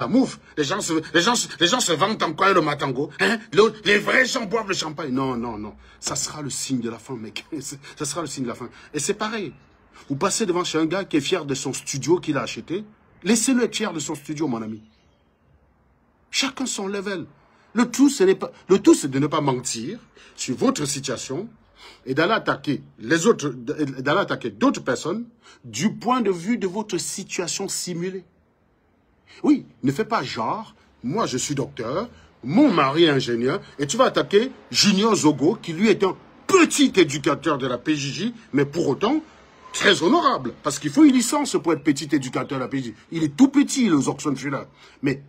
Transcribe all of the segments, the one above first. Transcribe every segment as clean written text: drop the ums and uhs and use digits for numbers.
Mouf, les gens se vantent encore le matango. Hein? Les vrais gens boivent le champagne. Non, non, non. Ça sera le signe de la fin, mec. Ça sera le signe de la fin. Et c'est pareil. Vous passez devant chez un gars qui est fier de son studio qu'il a acheté. Laissez-le être fier de son studio, mon ami. Chacun son level. Le tout, c'est de ne pas mentir sur votre situation et d'aller attaquer d'autres personnes du point de vue de votre situation simulée. Oui, ne fais pas genre, moi je suis docteur, mon mari est ingénieur, et tu vas attaquer Junior Zogo, qui lui est un petit éducateur de la PJJ, mais pour autant, très honorable, parce qu'il faut une licence pour être petit éducateur de la PJJ. Il est tout petit, le Zorkson Fuller. Mais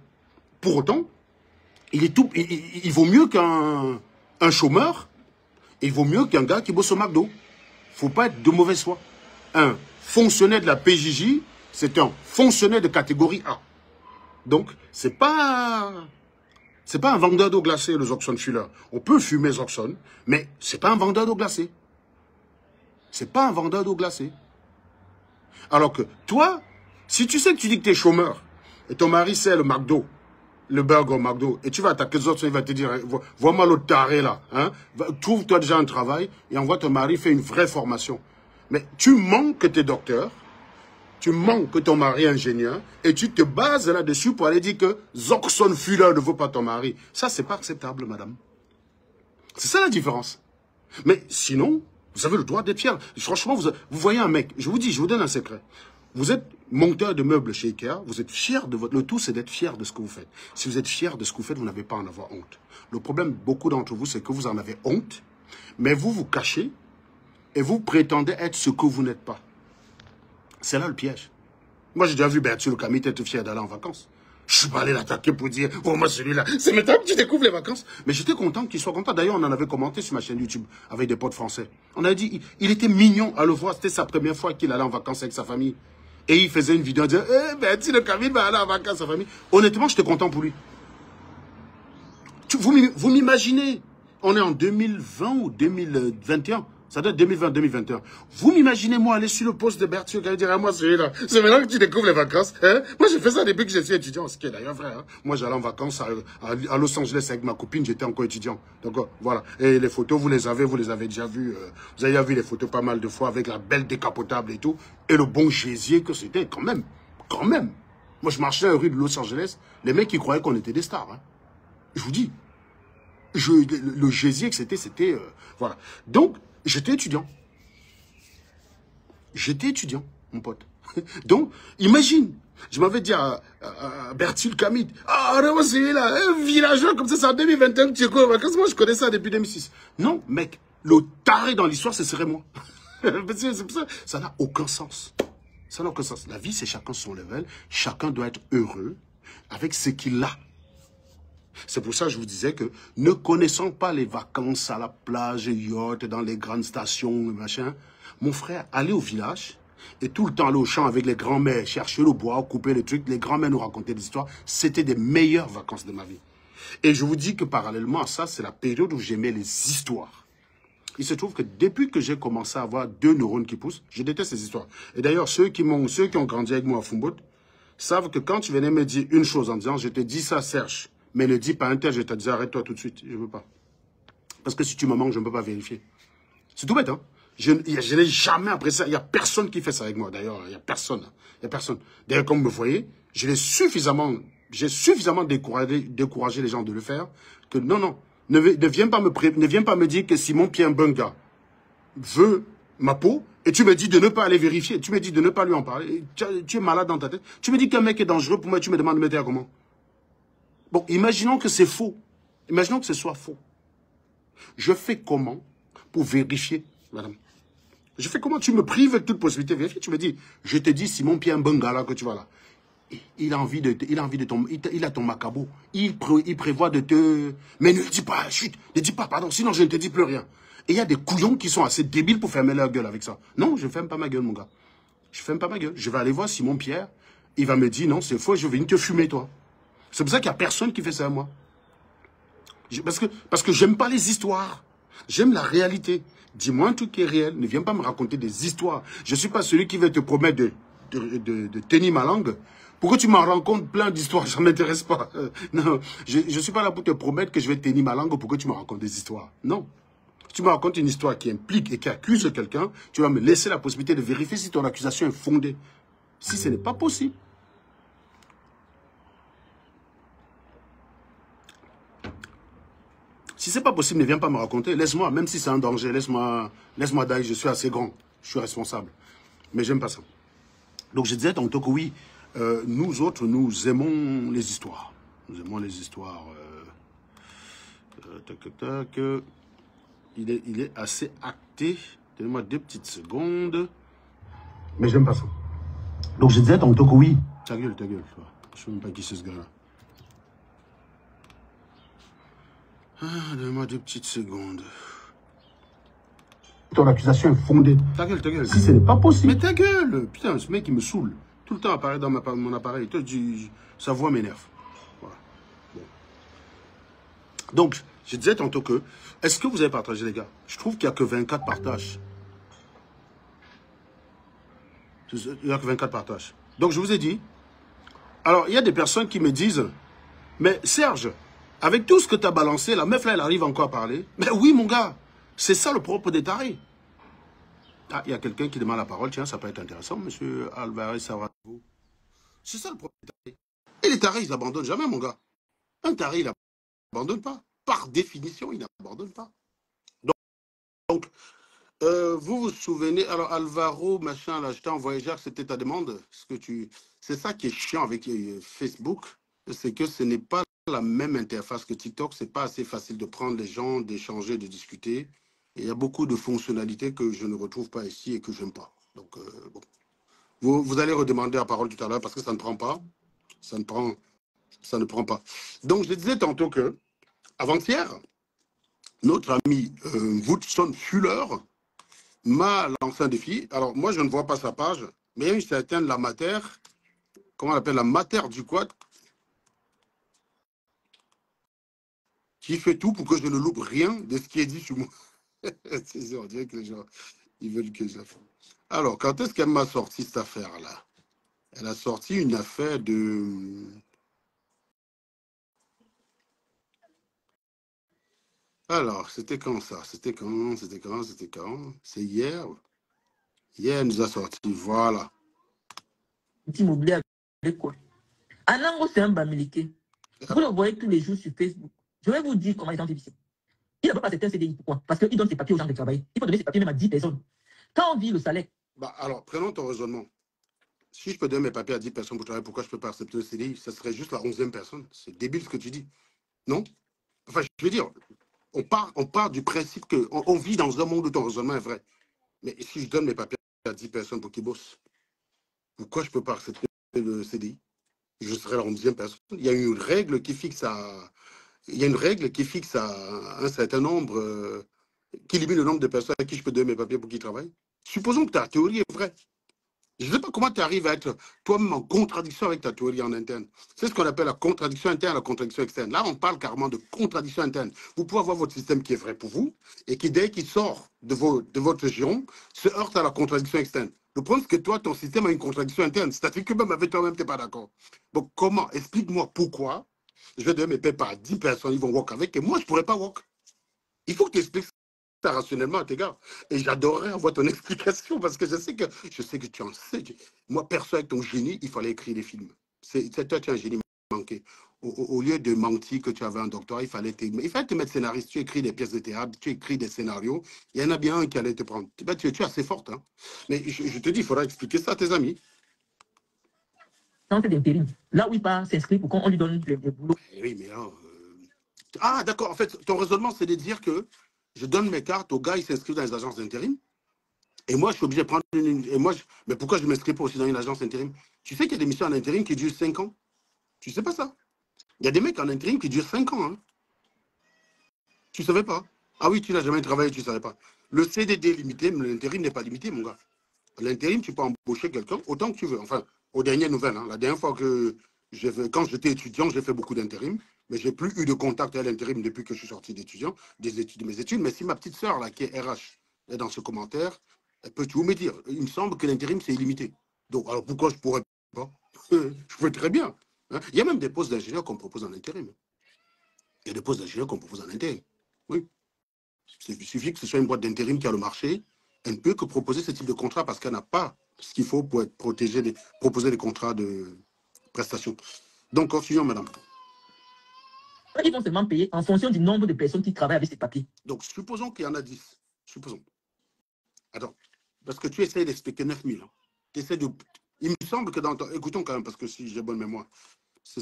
pour autant, il vaut mieux qu'un chômeur, et il vaut mieux qu'un gars qui bosse au McDo. Faut pas être de mauvaise foi. Un fonctionnaire de la PJJ, c'est un fonctionnaire de catégorie A. Donc, c'est pas un vendeur d'eau glacée, le Zorkson Fuller. On peut fumer Zorkson, mais c'est pas un vendeur d'eau glacée. C'est pas un vendeur d'eau glacée. Alors que toi, si tu sais que tu dis que tu es chômeur, et ton mari c'est le McDo, le burger au McDo, et tu vas attaquer Zorkson, il va te dire, vois-moi l'autre taré là, hein, trouve-toi déjà un travail, et envoie ton mari faire une vraie formation. Mais tu manques que tu es docteur, tu manques que ton mari est ingénieur et tu te bases là-dessus pour aller dire que Zorkson Fuller ne vaut pas ton mari. Ça, c'est pas acceptable, madame. C'est ça la différence. Mais sinon, vous avez le droit d'être fier. Franchement, vous voyez un mec, je vous donne un secret. Vous êtes monteur de meubles chez Ikea, vous êtes fier de votre... Le tout, c'est d'être fier de ce que vous faites. Si vous êtes fier de ce que vous faites, vous n'avez pas à en avoir honte. Le problème, beaucoup d'entre vous, c'est que vous en avez honte, mais vous vous cachez et vous prétendez être ce que vous n'êtes pas. C'est là le piège. Moi, j'ai déjà vu Berthier le Camille être fier d'aller en vacances. Je suis pas allé l'attaquer pour dire, oh, moi, celui-là, c'est maintenant que tu découvres les vacances. Mais j'étais content qu'il soit content. D'ailleurs, on en avait commenté sur ma chaîne YouTube avec des potes français. On a dit, il était mignon à le voir. C'était sa première fois qu'il allait en vacances avec sa famille. Et il faisait une vidéo en disant, Berthier le Camille va aller en vacances avec sa famille. Honnêtement, j'étais content pour lui. Vous m'imaginez, on est en 2020 ou 2021. Ça doit être 2020-2021. Vous m'imaginez, moi, aller sur le poste de Berthier qui va dire à moi, celui-là, c'est maintenant que tu découvres les vacances. Hein? Moi, j'ai fait ça depuis que je suis étudiant, ce qui est d'ailleurs vrai. Hein? Moi, j'allais en vacances à Los Angeles avec ma copine, j'étais encore étudiant. Donc, voilà. Et les photos, vous les avez déjà vues. Vous avez déjà vu les photos pas mal de fois avec la belle décapotable et tout. Et le bon gésier que c'était, quand même. Quand même. Moi, je marchais dans la rue de Los Angeles. Les mecs, ils croyaient qu'on était des stars. Hein? Je vous dis. Le gésier que c'était... voilà. Donc, j'étais étudiant. J'étais étudiant, mon pote. Donc, imagine, je m'avais dit à Berthier Camille, ah, c'est là, un villageois comme ça, c'est en 2021 que tu es quoi? Moi, je connais ça depuis 2006. Non, mec, le taré dans l'histoire, ce serait moi. C'est pour ça, ça n'a aucun sens. Ça n'a aucun sens. La vie, c'est chacun son level. Chacun doit être heureux avec ce qu'il a. C'est pour ça que je vous disais que, ne connaissant pas les vacances à la plage, yacht, dans les grandes stations, machin, mon frère, allez au village, et tout le temps aller au champ avec les grands-mères, chercher le bois, couper les trucs, les grands-mères nous racontaient des histoires, c'était des meilleures vacances de ma vie. Et je vous dis que parallèlement à ça, c'est la période où j'aimais les histoires. Il se trouve que depuis que j'ai commencé à avoir 2 neurones qui poussent, je déteste ces histoires. Et d'ailleurs, ceux qui ont grandi avec moi à Fumbout, savent que quand tu venais me dire une chose en disant, je te dis ça, Serge, mais ne dis pas un tel, je te dis arrête-toi tout de suite, je ne veux pas. Parce que si tu me manques, je ne peux pas vérifier. C'est tout bête, hein. Je n'ai jamais apprécié ça. Il n'y a personne qui fait ça avec moi, d'ailleurs. Il n'y a personne. Il n'y a personne. D'ailleurs, comme vous me voyez, j'ai suffisamment découragé les gens de le faire, que non, ne viens pas me dire que Simon Pierre Bunga veut ma peau, et tu me dis de ne pas aller vérifier, tu me dis de ne pas lui en parler. Tu es malade dans ta tête. Tu me dis qu'un mec est dangereux pour moi, tu me demandes de me dire comment. Bon, imaginons que c'est faux. Imaginons que ce soit faux. Je fais comment pour vérifier, madame? Je fais comment? Tu me prives de toute possibilité de vérifier. Tu me dis, je te dis, Simon Pierre Bengala, que tu vois là. Il a envie de ton... Il a ton macabo. Il prévoit de te... Mais ne le dis pas, chut, ne dis pas, pardon, sinon je ne te dis plus rien. Et il y a des couillons qui sont assez débiles pour fermer leur gueule avec ça. Non, je ne ferme pas ma gueule, mon gars. Je ne ferme pas ma gueule. Je vais aller voir Simon Pierre. Il va me dire, non, c'est faux, je vais venir te fumer, toi. C'est pour ça qu'il n'y a personne qui fait ça à moi. Parce que j'aime pas les histoires. J'aime la réalité. Dis-moi un truc qui est réel. Ne viens pas me raconter des histoires. Je ne suis pas celui qui va te promettre de tenir ma langue Pourquoi tu m'en racontes plein d'histoires? Ça ne m'intéresse pas. Non, je ne suis pas là pour te promettre que je vais tenir ma langue pour que tu me racontes des histoires. Non. Si tu me racontes une histoire qui implique et qui accuse quelqu'un, tu vas me laisser la possibilité de vérifier si ton accusation est fondée. Si ce n'est pas possible. Si ce n'est pas possible, ne viens pas me raconter. Laisse-moi, même si c'est un danger, laisse-moi d'aller, je suis assez grand. Je suis responsable. Mais j'aime pas ça. Donc je disais tantôt que oui, nous autres, nous aimons les histoires. Nous aimons les histoires. Il est assez acté. Donnez-moi 2 petites secondes. Mais j'aime pas ça. Donc je disais tantôt que oui. Ta gueule, toi. Je ne sais même pas qui c'est ce gars-là. Ah, donne-moi 2 petites secondes. Ton accusation est fondée. Ta gueule. Si ce n'est pas possible. Mais ta gueule. Putain, ce mec, il me saoule. Tout le temps apparaît dans mon appareil. Sa voix m'énerve. Voilà. Bon. Donc, je disais tantôt que, est-ce que vous avez partagé, les gars? Je trouve qu'il n'y a que 24 partages. Il n'y a que 24 partages. Donc, je vous ai dit. Alors, il y a des personnes qui me disent, mais Serge, avec tout ce que tu as balancé, la meuf là, elle arrive encore à parler. Mais oui, mon gars, c'est ça le propre des tarés. Ah, il y a quelqu'un qui demande la parole. Tiens, ça peut être intéressant, monsieur Alvarez Savrado. C'est ça le propre des tarés. Et les tarés, ils n'abandonnent jamais, mon gars. Un taré, il n'abandonne pas. Par définition, il n'abandonne pas. Donc vous vous souvenez, alors Alvaro, machin, là, je t'ai envoyé, Jacques, c'était ta demande. C'est ça qui est chiant avec Facebook, c'est que ce n'est pas la même interface que TikTok. C'est pas assez facile de prendre les gens, d'échanger, de discuter. Et il y a beaucoup de fonctionnalités que je ne retrouve pas ici et que je n'aime pas. Donc, bon. Vous allez redemander la parole tout à l'heure parce que ça ne prend pas. Ça ne prend pas. Donc, je disais tantôt que, avant-hier, notre ami Woodson Fuller m'a lancé un défi. Alors, moi, je ne vois pas sa page, mais il y a une certaine la mater, comment on l'appelle, la mater du quad, qui fait tout pour que je ne loupe rien de ce qui est dit sur moi. C'est on dirait que les gens, ils veulent que je la fasse. Alors, quand est-ce qu'elle m'a sorti cette affaire-là? Elle a sorti une affaire de... Alors, c'était quand ça? C'était quand? C'est hier. Hier, elle nous a sorti, voilà. Immobilier avec quoi? Anango, c'est un bamileke. Vous le voyez tous les jours sur Facebook. Je vais vous dire comment ils ont fait ici. Il n'a pas accepté un CDI. Pourquoi? Parce qu'il donne ses papiers aux gens de travail. Il faut donner ses papiers même à 10 personnes. Quand on vit le salaire. Bah, alors, prenons ton raisonnement. Si je peux donner mes papiers à 10 personnes pour travailler, pourquoi je ne peux pas accepter un CDI? Ça serait juste la 11e personne. C'est débile ce que tu dis. Non? Enfin, je veux dire, on part du principe qu'on vit dans un monde où ton raisonnement est vrai. Mais si je donne mes papiers à 10 personnes pour qu'ils bossent, pourquoi je ne peux pas accepter le CDI? Je serai la 11e personne. Il y a une règle qui fixe à... Il y a une règle qui fixe à un certain nombre, qui limite le nombre de personnes à qui je peux donner mes papiers pour qu'ils travaillent. Supposons que ta théorie est vraie. Je ne sais pas comment tu arrives à être toi-même en contradiction avec ta théorie en interne. C'est ce qu'on appelle la contradiction interne, la contradiction externe. Là, on parle carrément de contradiction interne. Vous pouvez avoir votre système qui est vrai pour vous et qui, dès qu'il sort de votre giron, se heurte à la contradiction externe. Le problème, c'est que toi, ton système a une contradiction interne. C'est-à-dire que même avec toi-même, tu n'es pas d'accord. Donc, comment? Explique-moi pourquoi je vais donner mes papers à 10 personnes, ils vont walk avec, et moi, je ne pourrais pas walk. Il faut que tu expliques ça rationnellement à tes gars. Et j'adorerais avoir ton explication parce que je sais que tu en sais. Moi, perso, avec ton génie, il fallait écrire des films. Toi, tu es un génie manqué. Au lieu de mentir que tu avais un doctorat, il fallait te mettre scénariste. Tu écris des pièces de théâtre, tu écris des scénarios. Il y en a bien un qui allait te prendre. Ben, tu es assez forte. Hein. Mais je te dis, il faudra expliquer ça à tes amis. D'intérim. Là où il part s'inscrit pour qu'on lui donne le boulot. Oui, mais là... Ah, d'accord. En fait, ton raisonnement, c'est de dire que je donne mes cartes aux gars, ils s'inscrivent dans les agences d'intérim. Et moi, je suis obligé de prendre mais pourquoi je ne m'inscris pas aussi dans une agence intérim? Tu sais qu'il y a des missions en intérim qui durent 5 ans? Tu ne sais pas ça? Il y a des mecs en intérim qui durent 5 ans. Hein. Tu ne savais pas? Ah oui, tu n'as jamais travaillé, tu ne savais pas. Le CDD est limité, mais l'intérim n'est pas limité, mon gars. L'intérim, tu peux embaucher quelqu'un autant que tu veux. Enfin, aux dernières nouvelles. Hein, la dernière fois que quand j'étais étudiant, j'ai fait beaucoup d'intérim, mais je n'ai plus eu de contact avec l'intérim depuis que je suis sorti d'étudiant, des études, de mes études. Mais si ma petite sœur, là, qui est RH, est dans ce commentaire, elle peut tout me dire. Il me semble que l'intérim, c'est illimité. Donc, alors pourquoi je ne pourrais pas? Je veux très bien. Hein. Il y a même des postes d'ingénieur qu'on propose en intérim. Il y a des postes d'ingénieur qu'on propose en intérim. Oui. Il suffit que ce soit une boîte d'intérim qui a le marché. Elle ne peut que proposer ce type de contrat parce qu'elle n'a pas ce qu'il faut pour être protégée, proposer des contrats de prestation. Donc, continuons, madame. Ils vont seulement payer en fonction du nombre de personnes qui travaillent avec ces papiers. Donc, supposons qu'il y en a 10. Supposons. Attends. Parce que tu essayes d'expliquer 9 000. Hein. De... Il me semble que dans ton... Écoutons quand même, parce que si j'ai bonne mémoire.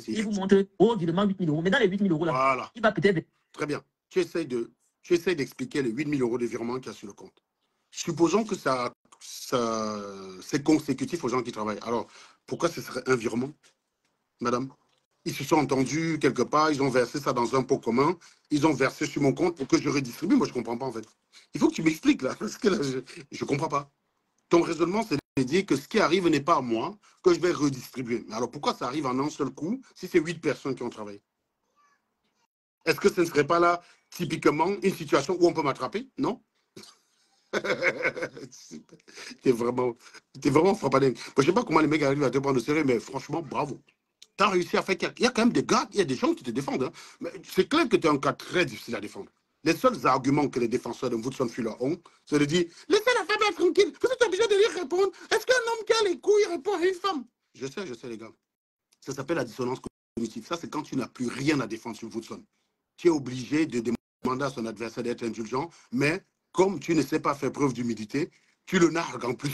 Il vous montre, oh, virement 8 000 euros. Mais dans les 8 000 euros, là, voilà. Il va peut-être... Très bien. Tu essayes d'expliquer les 8 000 euros de virement qu'il y a sur le compte. Supposons que c'est consécutif aux gens qui travaillent. Alors, pourquoi ce serait un virement, madame? Ils se sont entendus quelque part, ils ont versé ça dans un pot commun, ils ont versé sur mon compte pour que je redistribue. Moi, je ne comprends pas, en fait. Il faut que tu m'expliques, là, parce que là, je ne comprends pas. Ton raisonnement, c'est de dire que ce qui arrive n'est pas à moi, que je vais redistribuer. Mais alors, pourquoi ça arrive en un seul coup si c'est 8 personnes qui ont travaillé? Est-ce que ce ne serait pas là, typiquement, une situation où on peut m'attraper? Non? T'es vraiment frappadingue. Je ne sais pas comment les mecs arrivent à te prendre au sérieux, mais franchement, bravo. Tu as réussi à faire qu'il y a quand même des gars, il y a des gens qui te défendent. Hein. Mais c'est clair que tu es un cas très difficile à défendre. Les seuls arguments que les défenseurs de Woodson Fuller ont, c'est de dire laissez la femme être tranquille, vous êtes obligé de lui répondre. Est-ce qu'un homme qui a les couilles répond à une femme? Je sais, les gars. Ça s'appelle la dissonance cognitive. Ça, c'est quand tu n'as plus rien à défendre sur Woodson. Tu es obligé de demander à son adversaire d'être indulgent, mais comme tu ne sais pas faire preuve d'humilité, tu le nargues en plus.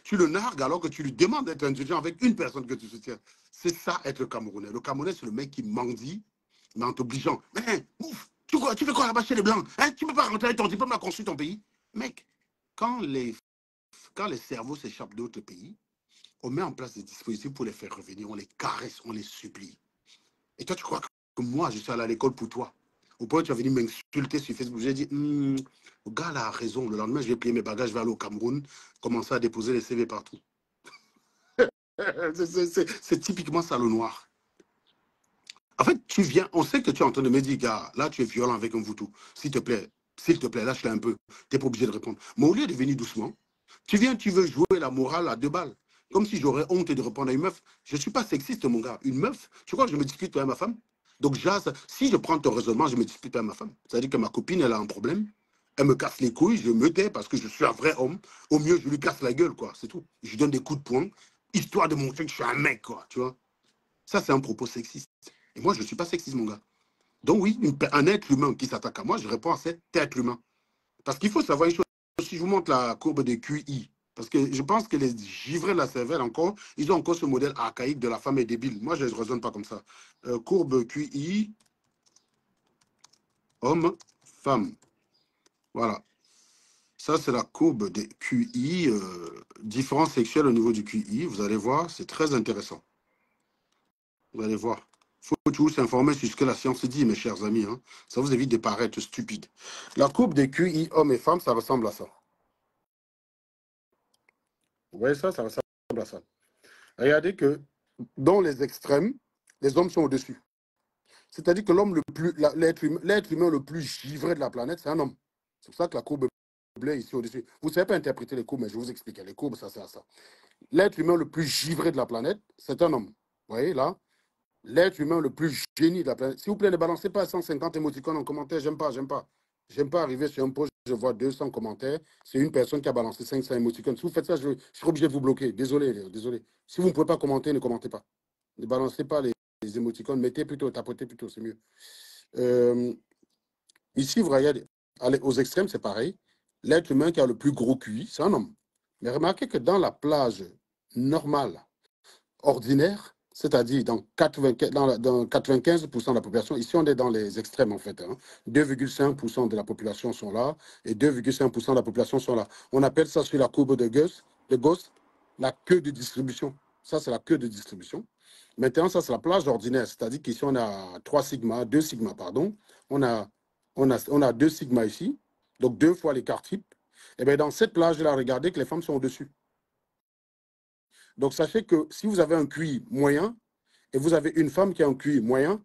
Tu le nargues alors que tu lui demandes d'être indulgent avec une personne que tu soutiens. C'est ça être le Camerounais. Le Camerounais, c'est le mec qui mendie, mais en t'obligeant. Mais ouf, tu fais quoi là-bas chez les Blancs? Hein, tu ne peux pas rentrer avec ton diplôme à construire ton pays? Mec, quand les cerveaux s'échappent d'autres pays, on met en place des dispositifs pour les faire revenir. On les caresse, on les supplie. Et toi, tu crois que moi, je suis allé à l'école pour toi? Au point où tu as venu m'insulter sur Facebook, j'ai dit, le gars là a raison. Le lendemain, je vais plier mes bagages, je vais aller au Cameroun, commencer à déposer les CV partout. C'est typiquement ça le noir. En fait, tu viens, on sait que tu es en train de me dire, gars, là, tu es violent avec un voutou. S'il te plaît, lâche-le un peu. Tu n'es pas obligé de répondre. Mais au lieu de venir doucement, tu viens, tu veux jouer la morale à 2 balles. Comme si j'aurais honte de répondre à une meuf. Je ne suis pas sexiste, mon gars. Une meuf, tu crois que je me dispute avec ma femme? Donc, si je prends ton raisonnement, je me dispute avec ma femme. C'est-à-dire que ma copine, elle a un problème. Elle me casse les couilles, je me tais parce que je suis un vrai homme. Au mieux, je lui casse la gueule, quoi. C'est tout. Je lui donne des coups de poing, histoire de montrer que je suis un mec, quoi. Tu vois? Ça, c'est un propos sexiste. Et moi, je ne suis pas sexiste, mon gars. Donc, oui, un être humain qui s'attaque à moi, je réponds à cet être humain. Parce qu'il faut savoir une chose. Si je vous montre la courbe de QI, parce que je pense que les givrés de la cervelle encore, ils ont encore ce modèle archaïque de la femme est débile. Moi, je ne raisonne pas comme ça. Courbe QI, homme, femme. Voilà. Ça, c'est la courbe des QI, différence sexuelle au niveau du QI. Vous allez voir, c'est très intéressant. Vous allez voir. Il faut toujours s'informer sur ce que la science dit, mes chers amis. Hein. Ça vous évite de paraître stupide. La courbe des QI, hommes et femmes, ça ressemble à ça. Vous voyez ça? Ça ressemble à ça. Regardez que dans les extrêmes, les hommes sont au-dessus. C'est-à-dire que l'être humain le plus givré de la planète, c'est un homme. C'est pour ça que la courbe bleue est ici au-dessus. Vous ne savez pas interpréter les courbes, mais je vais vous expliquer. Les courbes, ça sert à ça. L'être humain le plus givré de la planète, c'est un homme. Vous voyez là? L'être humain le plus génie de la planète. S'il vous plaît, ne balancez pas 150 émoticônes en commentaire. J'aime pas. J'aime pas arriver sur un post, je vois 200 commentaires. C'est une personne qui a balancé 500 émoticônes. Si vous faites ça, je serai obligé de vous bloquer. Désolé. Si vous ne pouvez pas commenter, ne commentez pas. Ne balancez pas les émoticônes. Mettez plutôt, tapotez plutôt, c'est mieux. Ici, vous regardez, aux extrêmes, c'est pareil. L'être humain qui a le plus gros QI, c'est un homme. Mais remarquez que dans la plage normale, ordinaire, c'est-à-dire dans 95% de la population, ici on est dans les extrêmes en fait, hein. 2,5% de la population sont là et 2,5% de la population sont là. On appelle ça sur la courbe de Gauss, la queue de distribution. Ça, c'est la queue de distribution. Maintenant, ça, c'est la plage ordinaire, c'est-à-dire qu'ici on a 2 sigma, pardon. On a 2 sigma ici, donc 2 fois l'écart type. Et bien dans cette plage-là, regardez que les femmes sont au-dessus. Donc, sachez que si vous avez un QI moyen et vous avez une femme qui a un QI moyen,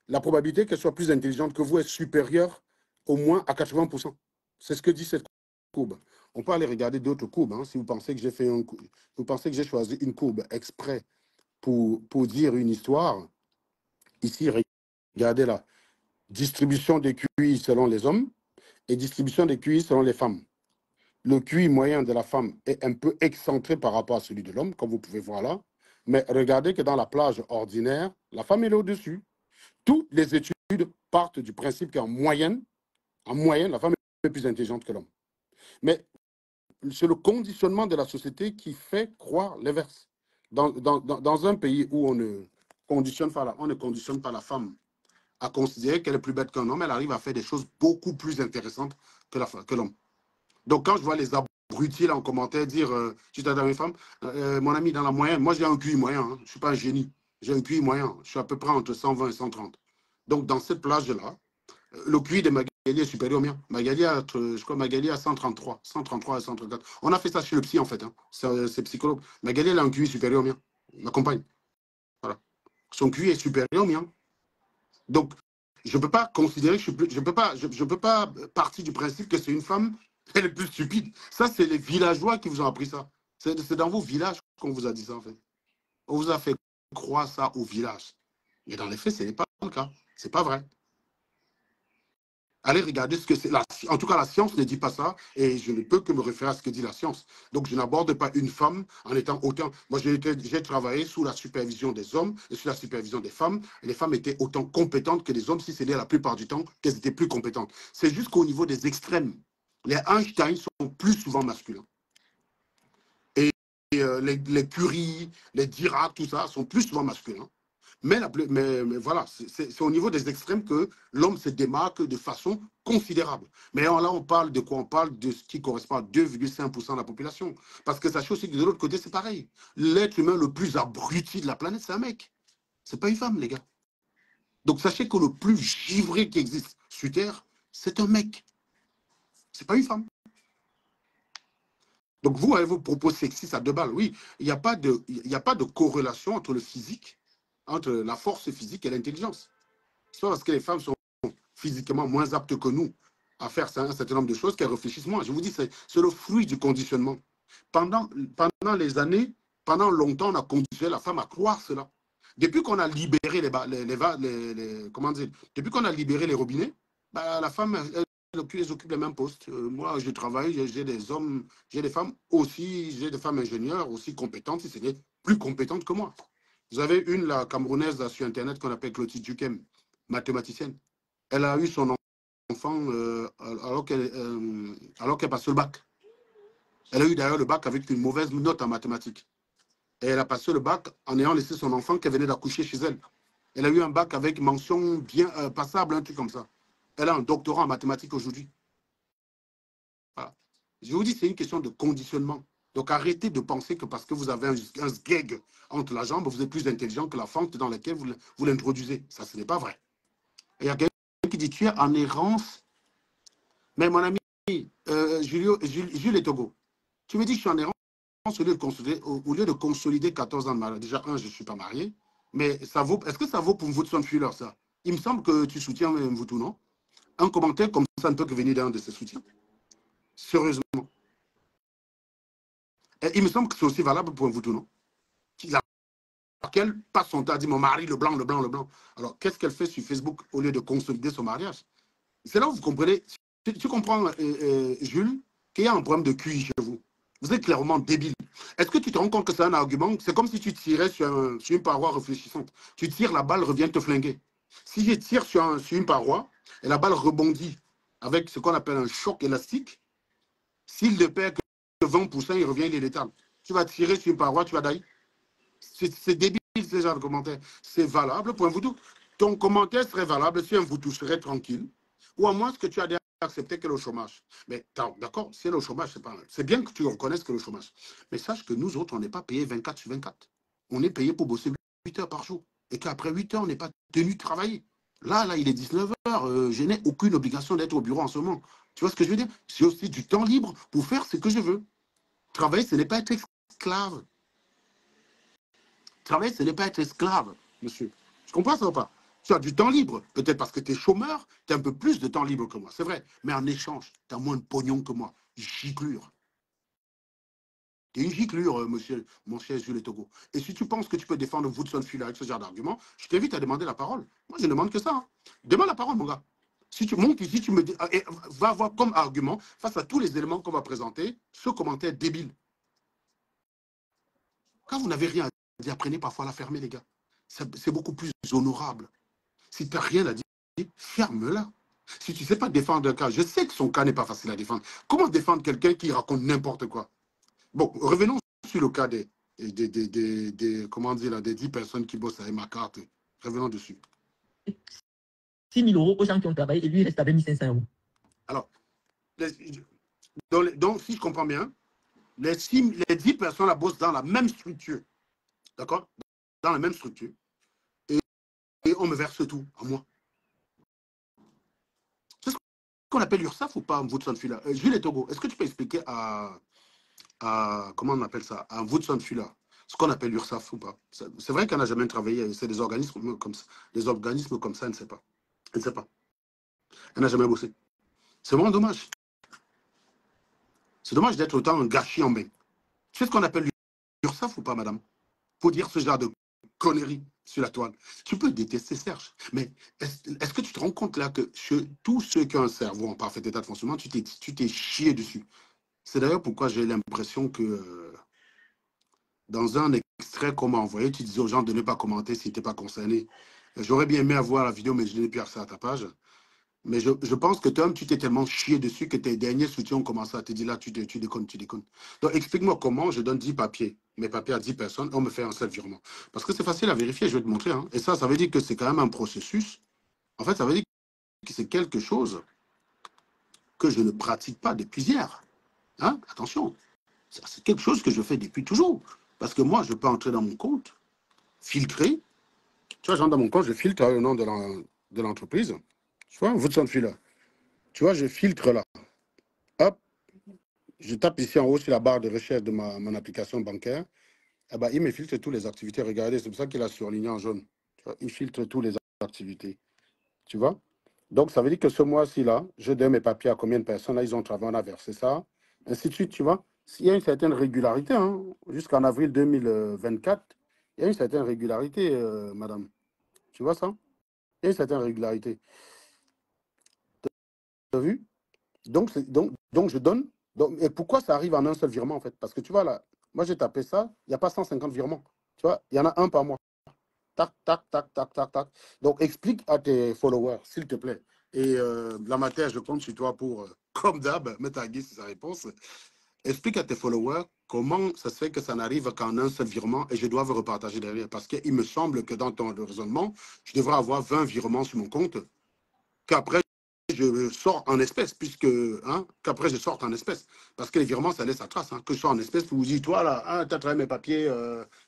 la probabilité qu'elle soit plus intelligente que vous est supérieure au moins à 80%. C'est ce que dit cette courbe. On peut aller regarder d'autres courbes. Hein, si vous pensez que j'ai choisi une courbe exprès pour dire une histoire. Ici, regardez là. Distribution des QI selon les hommes et distribution des QI selon les femmes. Le QI moyen de la femme est un peu excentré par rapport à celui de l'homme, comme vous pouvez voir là. Mais regardez que dans la plage ordinaire, la femme est au-dessus. Toutes les études partent du principe qu'en moyenne, la femme est plus intelligente que l'homme. Mais c'est le conditionnement de la société qui fait croire l'inverse. Dans un pays où on ne conditionne pas la femme à considérer qu'elle est plus bête qu'un homme, elle arrive à faire des choses beaucoup plus intéressantes que l'homme. Donc, quand je vois les abrutis là en commentaire dire tu t'adresses à une femme, mon ami, dans la moyenne, moi j'ai un QI moyen, hein, je ne suis pas un génie, j'ai un QI moyen, je suis à peu près entre 120 et 130. Donc, dans cette plage-là, le QI de Magali est supérieur au mien. Je crois Magali a 133 et 134. On a fait ça chez le psy en fait, hein. C'est psychologue. Magali elle a un QI supérieur au mien, ma compagne. Voilà. Son QI est supérieur au mien. Donc, je ne peux pas considérer que je peux pas partir du principe que c'est une femme, elle est plus stupide. Ça, c'est les villageois qui vous ont appris ça. C'est dans vos villages qu'on vous a dit ça, en fait. On vous a fait croire ça au village. Mais dans les faits, ce n'est pas le cas. Ce n'est pas vrai. Allez regarder ce que c'est. En tout cas, la science ne dit pas ça et je ne peux que me référer à ce que dit la science. Donc, je n'aborde pas une femme en étant autant... Moi, j'ai travaillé sous la supervision des hommes et sous la supervision des femmes. Et les femmes étaient autant compétentes que les hommes, si ce n'est la plupart du temps qu'elles étaient plus compétentes. C'est juste qu'au niveau des extrêmes, les Einstein sont plus souvent masculins. Et les Curie, les Dirac, tout ça, sont plus souvent masculins. Mais voilà, c'est au niveau des extrêmes que l'homme se démarque de façon considérable. Mais là, on parle de quoi? On parle de ce qui correspond à 2,5% de la population. Parce que sachez aussi que de l'autre côté, c'est pareil. L'être humain le plus abruti de la planète, c'est un mec. C'est pas une femme, les gars. Donc sachez que le plus givré qui existe sur Terre, c'est un mec. C'est pas une femme. Donc vous, avec vos propos sexistes à 2 balles, oui, il n'y a pas de corrélation entre le physique, entre la force physique et l'intelligence. C'est pas parce que les femmes sont physiquement moins aptes que nous à faire un certain nombre de choses qu'elles réfléchissent moins. Je vous dis, c'est le fruit du conditionnement. Pendant les années, pendant longtemps, on a conditionné la femme à croire cela. Depuis qu'on a libéré comment dire, depuis qu'on a libéré les robinets, bah, la femme, elle occupe les mêmes postes. Moi, je travaille, j'ai des hommes, j'ai des femmes aussi, j'ai des femmes ingénieures aussi compétentes, si ce n'est plus compétentes que moi. Vous avez une, la Camerounaise là, sur Internet qu'on appelle Clotilde Duquem, mathématicienne. Elle a eu son enfant alors qu'elle passait le bac. Elle a eu d'ailleurs le bac avec une mauvaise note en mathématiques. Et elle a passé le bac en ayant laissé son enfant qu'elle venait d'accoucher chez elle. Elle a eu un bac avec mention bien passable, un truc comme ça. Elle a un doctorat en mathématiques aujourd'hui. Voilà. Je vous dis, c'est une question de conditionnement. Donc arrêtez de penser que parce que vous avez un sgeg entre la jambe, vous êtes plus intelligent que la fente dans laquelle vous l'introduisez. Ça, ce n'est pas vrai. Et il y a quelqu'un qui dit, tu es en errance. Mais mon ami, Jules et Togo, tu me dis que je suis en errance au lieu de consolider 14 ans de mariage. Déjà, je ne suis pas marié. Mais est-ce que ça vaut pour Mvutsu Fuller, ça? Il me semble que tu soutiens Mvutsu, non? Un commentaire comme ça ne peut que venir d'un de ses soutiens. Sérieusement. Et il me semble que c'est aussi valable pour Mvutsu, non? Laquelle passe son temps à dire mon mari, le blanc, le blanc, le blanc. Alors, qu'est-ce qu'elle fait sur Facebook au lieu de consolider son mariage? C'est là où vous comprenez. Tu comprends, Jules, qu'il y a un problème de QI chez vous. Vous êtes clairement débile. Est-ce que tu te rends compte que c'est un argument? C'est comme si tu tirais sur une paroi réfléchissante. Tu tires, la balle revient te flinguer. Si je tire sur une paroi et la balle rebondit avec ce qu'on appelle un choc élastique, s'il ne perd que 20%, il revient, il est létal. Tu vas tirer sur une paroi, tu vas dailler. C'est débile ce genre de commentaire. C'est valable pour un Mvutsu. Ton commentaire serait valable si un Mvutsu serait tranquille. Ou à moins que tu as accepté que le chômage. Mais d'accord, c'est le chômage, c'est bien que tu reconnaisses que le chômage. Mais sache que nous autres, on n'est pas payés 24 sur 24. On est payé pour bosser 8 heures par jour. Et qu'après 8 heures, on n'est pas tenu de travailler. Là, il est 19 heures. Je n'ai aucune obligation d'être au bureau en ce moment. Tu vois ce que je veux dire? J'ai aussi du temps libre pour faire ce que je veux. Travailler, ce n'est pas être esclave. Travailler, ce n'est pas être esclave, monsieur. Tu comprends ça ou pas? Tu as du temps libre, peut-être parce que tu es chômeur, tu as un peu plus de temps libre que moi, c'est vrai. Mais en échange, tu as moins de pognon que moi. Giclure. Tu es une giclure, mon cher Jules Togo. Et si tu penses que tu peux défendre Woodson Fuller avec ce genre d'argument, je t'invite à demander la parole. Moi, je ne demande que ça. Hein. Demande la parole, mon gars. Si tu montes ici, tu me dis, va avoir comme argument, face à tous les éléments qu'on va présenter, ce commentaire débile. Quand vous n'avez rien à dire, apprenez parfois à la fermer, les gars. C'est beaucoup plus honorable. Si tu n'as rien à dire, ferme-la. Si tu ne sais pas défendre un cas, je sais que son cas n'est pas facile à défendre. Comment défendre quelqu'un qui raconte n'importe quoi? Bon, revenons sur le cas comment dire, là, des 10 personnes qui bossent avec ma carte. Revenons dessus. 6 000 euros aux gens qui ont travaillé et lui, il reste avec 1 500 euros. Alors, donc, si je comprends bien, les 10 personnes là bossent dans la même structure. D'accord? Dans la même structure. Et on me verse tout à moi. C'est ce qu'on appelle l'URSSAF ou pas, Woodson Fuller? Jules Togo, est-ce que tu peux expliquer à comment on appelle ça, à Woodson Fuller, ce qu'on appelle l'URSSAF ou pas? C'est vrai qu'elle n'a jamais travaillé, c'est des organismes comme ça. Des organismes comme ça, elle ne sait pas. Elle ne sait pas. Elle n'a jamais bossé. C'est vraiment dommage. C'est dommage d'être autant un gâchis en bain. Tu sais ce qu'on appelle l'URSSAF ou pas, madame? Pour dire ce genre de conneries sur la toile. Tu peux détester Serge, mais est-ce que tu te rends compte là que tous ceux qui ont un cerveau en parfait état de fonctionnement, tu t'es chié dessus. C'est d'ailleurs pourquoi j'ai l'impression que dans un extrait qu'on m'a envoyé, tu disais aux gens de ne pas commenter s'ils n'étaient pas concernés. J'aurais bien aimé avoir la vidéo, mais je n'ai plus accès à ta page. Mais je pense que toi, tu t'es tellement chié dessus que tes derniers soutiens ont commencé à te dire là, tu déconnes, tu déconnes. Donc, explique-moi comment je donne 10 papiers, mes papiers à 10 personnes, on me fait un seul virement. Parce que c'est facile à vérifier, je vais te montrer. Hein. Et ça veut dire que c'est quand même un processus. En fait, ça veut dire que c'est quelque chose que je ne pratique pas depuis hier. Hein? Attention, c'est quelque chose que je fais depuis toujours. Parce que moi, je peux entrer dans mon compte, filtrer. Tu vois, j'entre dans mon compte, je filtre le nom de l'entreprise. Tu vois, Woodson Fuller. Tu vois, je filtre là. Hop, je tape ici en haut sur la barre de recherche de mon application bancaire. Eh ben, il me filtre toutes les activités. Regardez, c'est pour ça qu'il a surligné en jaune. Tu vois, il filtre toutes les activités. Tu vois? Donc, ça veut dire que ce mois-ci, là, je donne mes papiers à combien de personnes, là, ils ont travaillé, on a versé ça, ainsi de suite, tu vois? Il y a une certaine régularité, hein, jusqu'en avril 2024, il y a une certaine régularité, madame. Tu vois ça? Il y a une certaine régularité. Tu as vu? Donc, je donne. Et pourquoi ça arrive en un seul virement, en fait? Parce que tu vois, là, moi, j'ai tapé ça, il n'y a pas 150 virements. Tu vois, il y en a un par mois. Tac, tac, tac, tac, tac, tac. Donc, explique à tes followers, s'il te plaît. Et la matière, je compte sur toi pour, comme d'hab, mettre à guise sa réponse. Explique à tes followers comment ça se fait que ça n'arrive qu'en un seul virement et je dois vous repartager derrière. Parce qu'il me semble que dans ton raisonnement, je devrais avoir 20 virements sur mon compte, qu'après, je sors en espèces, qu'après, je sorte en espèces. Parce que les virements, ça laisse sa trace. Hein, que je sors en espèces, pour vous dire, toi, là, hein, tu as travaillé mes papiers,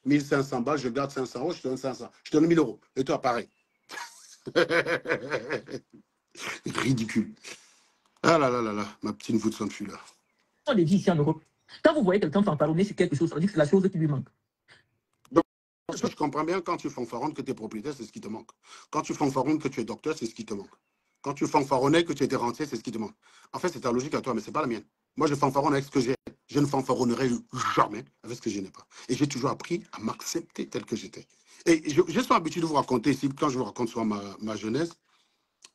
1500 balles, je garde 500 euros, je te donne 500. Je te donne 1000 euros. Et toi, pareil. Ridicule. Ah là là là là, ma petite Woodson Fuller. On les dit ici en Europe. Quand vous voyez quelqu'un fanfaronner sur quelque chose, ça veut dire que c'est la chose qui lui manque. Donc, je comprends bien, quand tu fanfaronnes que tu es propriétaire, c'est ce qui te manque. Quand tu fanfaronnes que tu es docteur, c'est ce qui te manque. Quand tu fanfaronnais que tu étais rentier, c'est ce qui te manque. En fait, c'est ta logique à toi, mais ce n'est pas la mienne. Moi, je fanfaronne avec ce que j'ai. Je ne fanfaronnerai jamais avec ce que je n'ai pas. Et j'ai toujours appris à m'accepter tel que j'étais. Et je suis habitué de vous raconter ici, quand je vous raconte souvent ma jeunesse,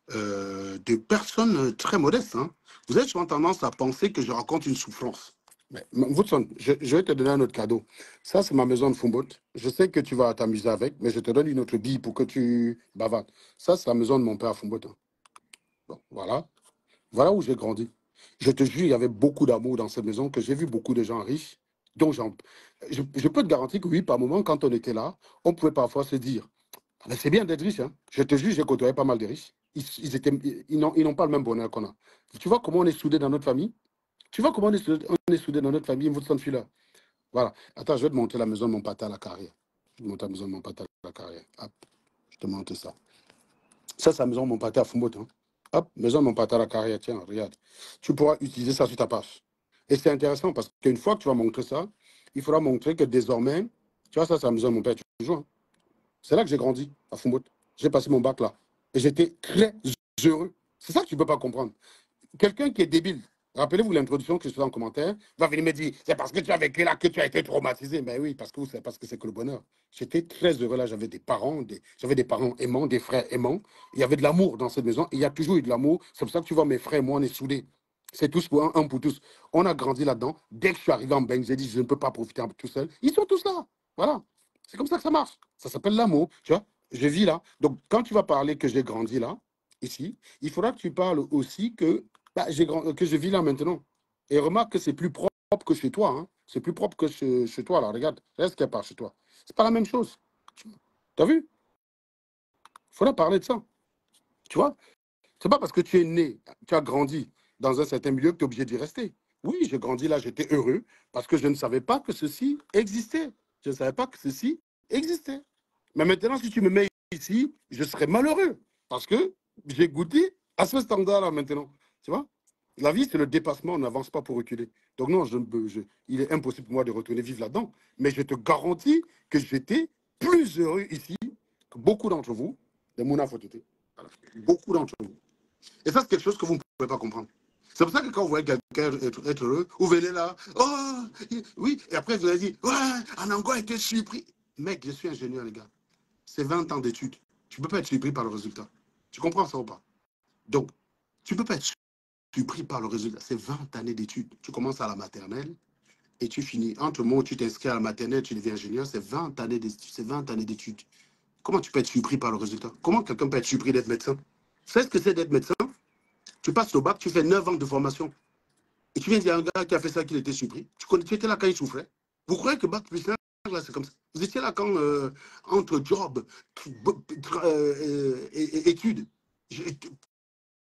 de personnes très modestes. Hein. Vous avez souvent tendance à penser que je raconte une souffrance. Mais, Woodson, je vais te donner un autre cadeau. Ça, c'est ma maison de Fumboat. Je sais que tu vas t'amuser avec, mais je te donne une autre bille pour que tu bavardes. Ça, c'est la maison de mon père à Fumboat. Hein. Bon, voilà. Voilà où j'ai grandi. Je te jure, il y avait beaucoup d'amour dans cette maison, que j'ai vu beaucoup de gens riches. Donc, je peux te garantir que oui, par moment, quand on était là, on pouvait parfois se dire, ah ben, c'est bien d'être riche. Hein. Je te jure, j'ai côtoyé pas mal de riches. Ils n'ont pas le même bonheur qu'on a. Tu vois comment on est soudés dans notre famille? Tu vois comment on est soudés dans notre famille, Woodson Fuller? Voilà. Attends, je vais te montrer la maison de mon papa à la carrière. Je vais te montrer la maison de mon papa à la carrière. Hop, je te montre ça. Ça, c'est la maison de mon papa à Fumboat. Hein. Hop, maison de mon papa à la carrière. Tiens, regarde. Tu pourras utiliser ça sur ta page. Et c'est intéressant parce qu'une fois que tu vas montrer ça, il faudra montrer que désormais, tu vois, ça, c'est la maison de mon père toujours. Hein. C'est là que j'ai grandi, à Fumboat. J'ai passé mon bac là. Et j'étais très heureux. C'est ça que tu ne peux pas comprendre. Quelqu'un qui est débile, Rappelez-vous l'introduction que je faisais en commentaire. Va venir me dire, c'est parce que tu as vécu là que tu as été traumatisé. Mais oui, parce que c'est que le bonheur. J'étais très heureux là. J'avais des parents, j'avais des parents aimants, des frères aimants. Il y avait de l'amour dans cette maison. Il y a toujours eu de l'amour. C'est pour ça que tu vois mes frères et moi, on est soudés. C'est tous pour un pour tous. On a grandi là-dedans. Dès que je suis arrivé en Beng, j'ai dit, je ne peux pas profiter tout seul. Ils sont tous là. Voilà. C'est comme ça que ça marche. Ça s'appelle l'amour. Tu vois, je vis là. Donc, quand tu vas parler que j'ai grandi là, ici, il faudra que tu parles aussi que bah, que je vis là maintenant. Et remarque que c'est plus propre que chez toi. Hein. C'est plus propre que chez toi. Là, regarde ce qu'il y a par chez toi. C'est pas la même chose. Tu as vu? Il faudra parler de ça. Tu vois? C'est pas parce que tu es né, tu as grandi dans un certain milieu que tu es obligé d'y rester. Oui, j'ai grandi là, j'étais heureux parce que je ne savais pas que ceci existait. Je ne savais pas que ceci existait. Mais maintenant, si tu me mets ici, je serai malheureux parce que j'ai goûté à ce standard-là maintenant. Tu vois? La vie, c'est le dépassement, on n'avance pas pour reculer. Donc non, il est impossible pour moi de retourner vivre là-dedans. Mais je te garantis que j'étais plus heureux ici que beaucoup d'entre vous, de mon Fototé. Voilà. Beaucoup d'entre vous. Et ça, c'est quelque chose que vous ne pouvez pas comprendre. C'est pour ça que quand vous voyez quelqu'un être heureux, vous venez là, oh, oui, et après vous allez dire, ouais, Anango a été surpris. Mec, je suis ingénieur, les gars. C'est 20 ans d'études. Tu ne peux pas être surpris par le résultat. Tu comprends ça ou pas? Donc, tu ne peux pas être surpris par le résultat. C'est 20 années d'études. Tu commences à la maternelle et tu finis. Entre le moment où tu t'inscris à la maternelle, tu deviens ingénieur, c'est 20 années d'études. C'est 20 années d'études. Comment tu peux être surpris par le résultat? Comment quelqu'un peut être surpris d'être médecin? Tu sais ce que c'est d'être médecin? Tu passes au bac, tu fais 9 ans de formation. Et tu viens dire à un gars qui a fait ça qu'il était surpris. Tu étais là quand il souffrait. Vous croyez que bac plus 5, là, c'est comme ça? Vous étiez là quand, entre job, et études,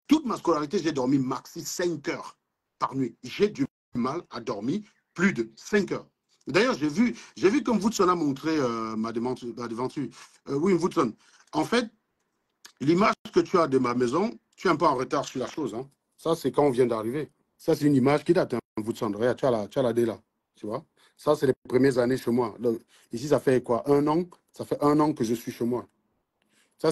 toute ma scolarité, j'ai dormi maxi 5 heures par nuit. J'ai du mal à dormir plus de 5 heures. D'ailleurs, j'ai vu comme Woodson a montré ma devanture. Oui, Woodson. En fait, l'image que tu as de ma maison, tu es un peu en retard sur la chose. Hein. Ça, c'est quand on vient d'arriver. Ça, c'est une image qui date. Hein, Woodson. Regarde, tu as la D là. Tu vois? Ça, c'est les premières années chez moi. Donc, ici, ça fait quoi? 1 an? Ça fait 1 an que je suis chez moi. Ça,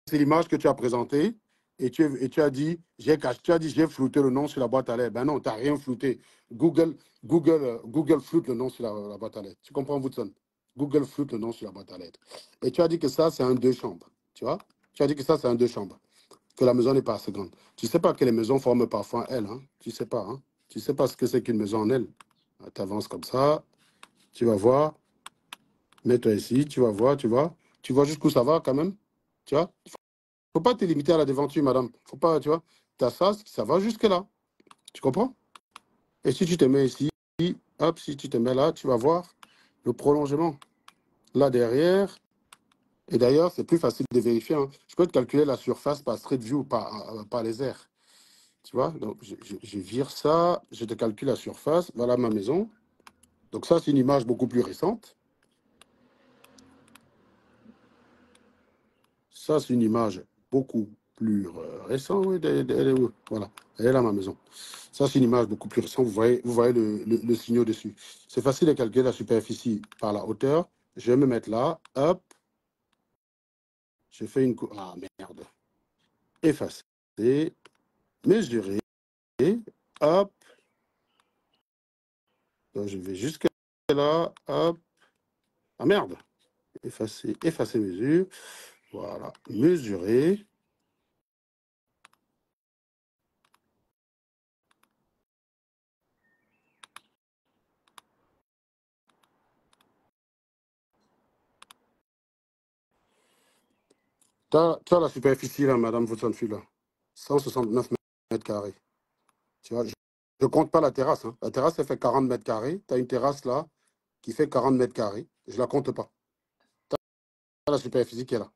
c'est l'image que tu as présentée. Et tu as dit, j'ai flouté le nom sur la boîte à lettres. Ben non, tu n'as rien flouté. Google floute le nom sur la boîte à lettres. Tu comprends, Woodson? Google floute le nom sur la boîte à lettres. Et tu as dit que ça, c'est un 2 chambres. Tu vois? Tu as dit que ça, c'est un 2 chambres. Que la maison n'est pas assez grande. Tu ne sais pas que les maisons forment parfois un L. Hein? Tu ne sais pas. Hein? Tu ne sais pas ce que c'est qu'une maison en L. Tu avances comme ça. Tu vas voir. Mets-toi ici. Tu vas voir. Tu vois. Tu vois jusqu'où ça va quand même. Tu vois? Faut pas te limiter à la devanture, madame. Faut pas, tu vois. Tu as ça va jusque là. Tu comprends? Et si tu te mets ici, hop, si tu te mets là, tu vas voir le prolongement. Là derrière. Et d'ailleurs, c'est plus facile de vérifier. Hein. Je peux te calculer la surface par Street View, par les airs. Tu vois, donc je vire ça, je te calcule la surface. Voilà ma maison. Donc ça, c'est une image beaucoup plus récente. Ça, c'est une image beaucoup plus récente. Oui, voilà, elle est là, ma maison. Ça, c'est une image beaucoup plus récente. Vous voyez le signal dessus. C'est facile de calculer la superficie par la hauteur. Je vais me mettre là. Hop. Je fais une... Ah, merde. Effacer. Mesurer. Hop. Donc, je vais jusqu'à là. Hop. Ah, merde. Effacer mesure. Voilà. Mesurer. Tu as la superficie, là, madame Woodson-Fuller, là. 169 mètres carrés. Tu vois, je ne compte pas la terrasse. Hein. La terrasse, elle fait 40 mètres carrés. Tu as une terrasse, là, qui fait 40 mètres carrés. Je ne la compte pas. Tu as la superficie qui est là.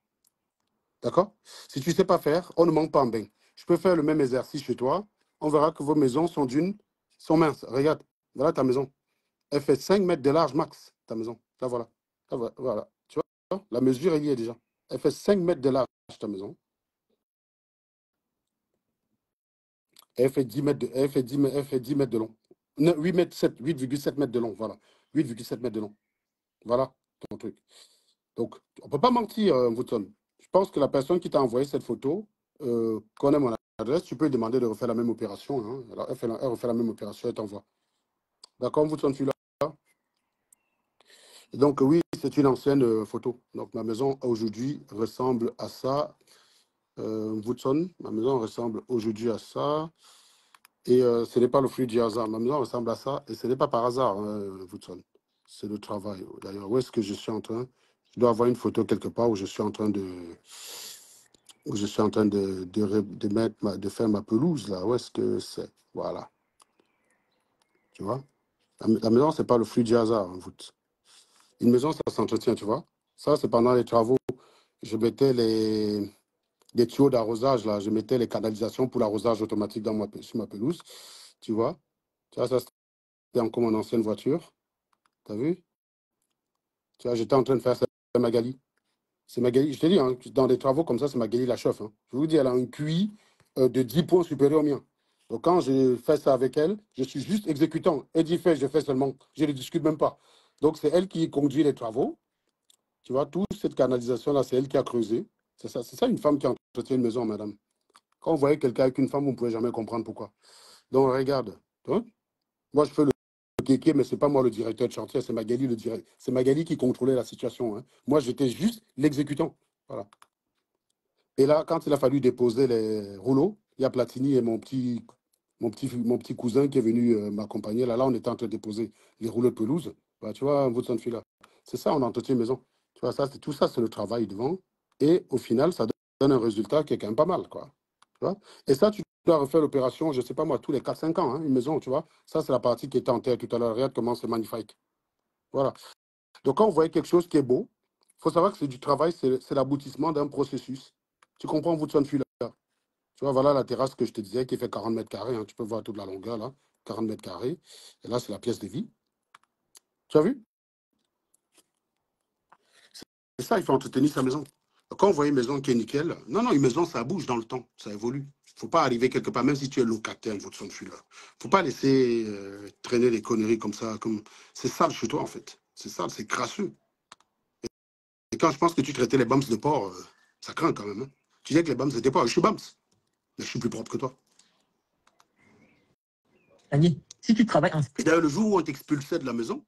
D'accord? Si tu ne sais pas faire, on ne manque pas en bain. Je peux faire le même exercice chez toi. On verra que vos maisons sont minces. Regarde, voilà ta maison. Elle fait 5 mètres de large max, ta maison. Là, voilà. Là, voilà. Tu vois, la mesure, elle y est déjà. Elle fait 5 mètres de large, ta maison. Elle fait 10 mètres elle fait 10 mètres de long. 8,7 mètres de long, voilà. 8,7 mètres de long. Voilà ton truc. Donc, on ne peut pas mentir, Woodson. Je pense que la personne qui t'a envoyé cette photo connaît mon adresse, tu peux lui demander de refaire la même opération. Hein. Alors, elle refait la même opération, elle t'envoie. D'accord, vous celui-là. Donc, oui, c'est une ancienne photo. Donc, ma maison aujourd'hui ressemble à ça. Woodson, ma maison ressemble aujourd'hui à ça. Et ce n'est pas le fruit du hasard. Ma maison ressemble à ça. Et ce n'est pas par hasard, hein, Woodson. C'est le travail. D'ailleurs, où est-ce que je suis en train? Je dois avoir une photo quelque part où je suis en train de. Où je suis en train de faire ma pelouse, là. Où est-ce que c'est? Voilà. Tu vois? La maison, ce n'est pas le fruit du hasard, hein, Woodson. Une maison, ça s'entretient, tu vois? Ça, c'est pendant les travaux. Je mettais les tuyaux d'arrosage, là. Je mettais les canalisations pour l'arrosage automatique sur ma pelouse. Tu vois? Tu vois, ça, c'était encore mon ancienne voiture. Tu as vu? Tu vois, j'étais en train de faire ça à Magali. C'est Magali, je te dis, hein, dans des travaux comme ça, c'est Magali la chauffe. Hein. Je vous dis, elle a un QI de 10 points supérieur au mien. Donc, quand je fais ça avec elle, je suis juste exécutant. Elle dit fait, je fais seulement. Je ne discute même pas. Donc, c'est elle qui conduit les travaux. Tu vois, toute cette canalisation-là, c'est elle qui a creusé. C'est ça une femme qui entretient une maison, madame. Quand vous voyez quelqu'un avec une femme, vous ne pouvez jamais comprendre pourquoi. Donc, regarde. Hein? Moi, je fais le kéké, mais ce n'est pas moi le directeur de chantier, c'est Magali le directeur. C'est Magali qui contrôlait la situation. Hein. Moi, j'étais juste l'exécutant. Voilà. Et là, quand il a fallu déposer les rouleaux, il y a Platini et mon petit cousin qui est venu m'accompagner. Là, on était en train de déposer les rouleaux de pelouse. Bah, tu vois, votre fille là. C'est ça, on entretient une maison. Tu vois, tout ça, c'est le travail devant. Et au final, ça donne un résultat qui est quand même pas mal, quoi. Tu vois? Et ça, tu dois refaire l'opération, je ne sais pas moi, tous les 4-5 ans, hein, une maison, tu vois. Ça, c'est la partie qui était en terre tout à l'heure. Regarde comment c'est magnifique. Voilà. Donc, quand vous voyez quelque chose qui est beau, il faut savoir que c'est du travail, c'est l'aboutissement d'un processus. Tu comprends, vous de là. Tu vois, voilà la terrasse que je te disais qui fait 40 mètres carrés. Hein. Tu peux voir toute la longueur, là, 40 mètres carrés. Et là, c'est la pièce de vie. Tu as vu? C'est ça, il faut entretenir sa maison. Quand vous voyez une maison qui est nickel, non, une maison, ça bouge dans le temps, ça évolue. Il ne faut pas arriver quelque part, même si tu es locataire, votre son de Il ne faut pas laisser traîner les conneries comme ça. C'est sale chez toi, en fait. C'est sale, c'est crasseux. Et quand je pense que tu traitais les bums de porc, ça craint quand même. Hein. Tu disais que les bums étaient porcs. Je suis bums, mais je suis plus propre que toi. Daniel, si tu travailles en... Et d'ailleurs, le jour où on t'expulsait de la maison,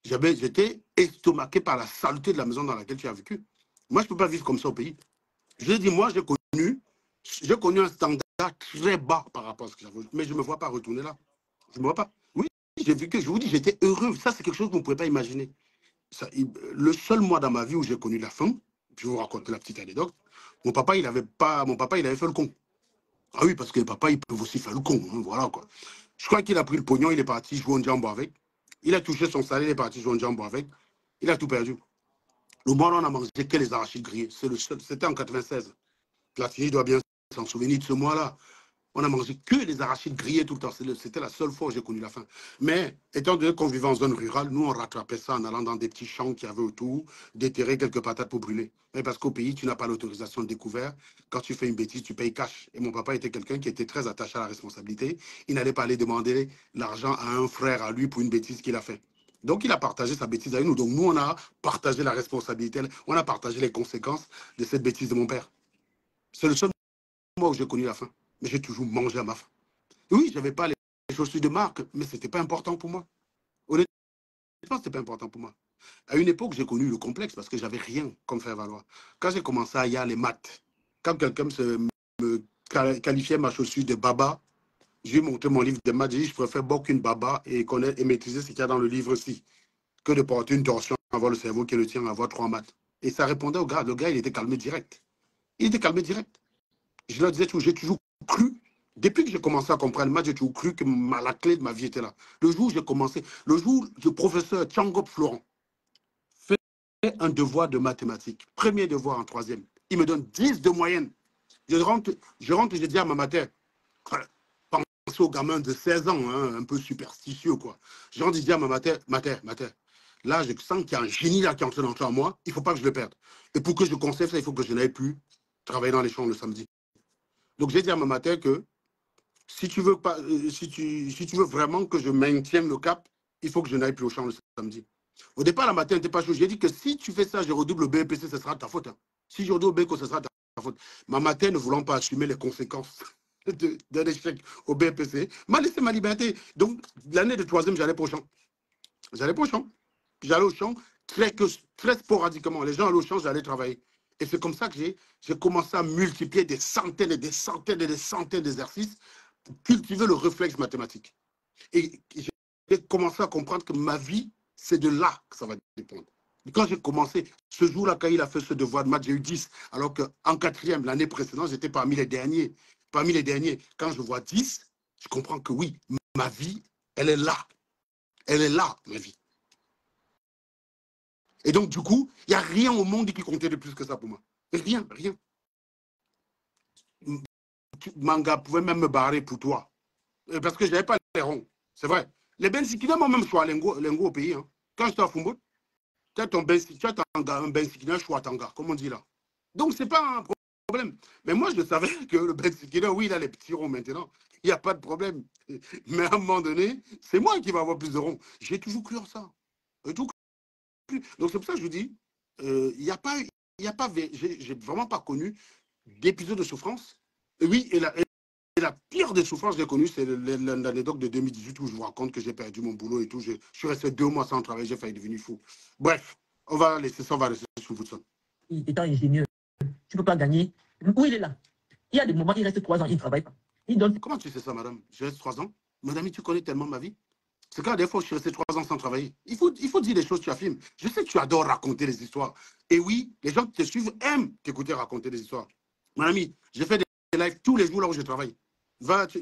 j'étais estomaqué par la saleté de la maison dans laquelle tu as vécu. Moi, je ne peux pas vivre comme ça au pays. Je dis, moi, j'ai connu un standard très bas par rapport à ce que j'avais. Mais je ne me vois pas retourner là. Je ne me vois pas. Oui, j'ai vécu, je vous dis, j'étais heureux. Ça, c'est quelque chose que vous ne pouvez pas imaginer. Le seul mois dans ma vie où j'ai connu la faim, je vais vous raconter la petite anecdote, mon papa, il avait fait le con. Ah oui, parce que les papas, ils peuvent aussi faire le con. Hein, voilà, quoi. Je crois qu'il a pris le pognon, il est parti jouer au jambo avec. Il a touché son salaire, il est parti jouer au jambo avec. Il a tout perdu. Le mois, on a mangé que les arachides grillés. C'était en 96. Platini doit bien s'en souvenir de ce mois-là. On a mangé que les arachides grillés tout le temps. C'était la seule fois où j'ai connu la faim. Mais étant donné qu'on vivait en zone rurale, nous, on rattrapait ça en allant dans des petits champs qu'il y avait autour, déterrer quelques patates pour brûler. Mais parce qu'au pays, tu n'as pas l'autorisation de découvert. Quand tu fais une bêtise, tu payes cash. Et mon papa était quelqu'un qui était très attaché à la responsabilité. Il n'allait pas aller demander l'argent à un frère à lui pour une bêtise qu'il a fait. Donc, il a partagé sa bêtise avec nous. Donc, nous, on a partagé la responsabilité. On a partagé les conséquences de cette bêtise de mon père. C'est le seul moment où j'ai connu la faim. Mais j'ai toujours mangé à ma faim. Oui, je n'avais pas les chaussures de marque, mais ce n'était pas important pour moi. Honnêtement, ce n'était pas important pour moi. À une époque, j'ai connu le complexe parce que je n'avais rien comme faire valoir. Quand j'ai commencé à y aller les maths, quand quelqu'un me qualifiait ma chaussure de baba, je lui ai montré mon livre de maths, j'ai dit je préfère boire qu'une baba et connaître et maîtriser ce qu'il y a dans le livre aussi, que de porter une torsion, avoir le cerveau qui est le tien, avoir 3 maths. Et ça répondait au gars. Le gars, il était calmé direct. Il était calmé direct. Je leur disais toujours, j'ai toujours cru, depuis que j'ai commencé à comprendre le maths, j'ai toujours cru que la clé de ma vie était là. Le jour où j'ai commencé, le jour où le professeur Tchangop Florent fait un devoir de mathématiques, premier devoir en 3e, il me donne 10 de moyenne. Je rentre et je dis à ma mère, pensez au gamin de 16 ans, hein, un peu superstitieux, quoi. Je rentre et je dis à ma mère, là, je sens qu'il y a un génie là qui est en train d'entrer en moi, il ne faut pas que je le perde. Et pour que je conserve ça, il faut que je n'aille plus travailler dans les champs le samedi. Donc, j'ai dit à ma mère que si tu veux vraiment que je maintienne le cap, il faut que je n'aille plus au champ le samedi. Au départ, la matin n'était pas chaud. J'ai dit que si tu fais ça, je redouble le BEPC, ce sera ta faute. Hein. Si je redouble le BEPC, ce sera ta faute. Ma matin ne voulant pas assumer les conséquences d'un échec au BPC, m'a laissé ma liberté. Donc, l'année de troisième, j'allais pour champ. J'allais pour champ. J'allais au champ très sporadiquement. Les gens allaient au champ, j'allais travailler. Et c'est comme ça que j'ai commencé à multiplier des centaines et des centaines et des centaines d'exercices pour cultiver le réflexe mathématique. Et j'ai commencé à comprendre que ma vie, c'est de là que ça va dépendre. Et quand j'ai commencé, ce jour-là, quand il a fait ce devoir de maths, j'ai eu 10. Alors qu'en quatrième, l'année précédente, j'étais parmi les derniers. Parmi les derniers, quand je vois 10, je comprends que oui, ma vie, elle est là. Elle est là, ma vie. Et donc, du coup, il n'y a rien au monde qui comptait de plus que ça pour moi. Rien, rien. Manga pouvait même me barrer pour toi. Parce que je n'avais pas les ronds. C'est vrai. Les Bensikina m'ont même choisi lingo au pays. Hein. Quand j'étais à Fumbo, tu as un Bensikina choix Tanga, comme on dit là. Donc, ce n'est pas un problème. Mais moi, je savais que le Bensikina, oui, il a les petits ronds maintenant. Il n'y a pas de problème. Mais à un moment donné, c'est moi qui vais avoir plus de ronds. J'ai toujours cru en ça. Donc, c'est pour ça que je vous dis, il n'y a pas, j'ai vraiment pas connu d'épisode de souffrance. Et oui, et la pire des souffrances que j'ai connue, c'est l'anecdote de 2018 où je vous raconte que j'ai perdu mon boulot et tout. Je suis resté 2 mois sans travail, j'ai failli devenir fou. Bref, on va laisser ça, on va rester sur Woodson. Étant ingénieur, tu ne peux pas gagner. Où il est là? Il y a des moments, il reste 3 ans, il ne travaille pas. Il donne... Comment tu sais ça, madame? Je reste 3 ans. Madame, tu connais tellement ma vie. C'est quand des fois, je suis resté 3 ans sans travailler. Il faut dire les choses, tu affirmes. Je sais que tu adores raconter les histoires. Et oui, les gens qui te suivent aiment t'écouter raconter des histoires. Mon ami, j'ai fait des lives tous les jours là où je travaille.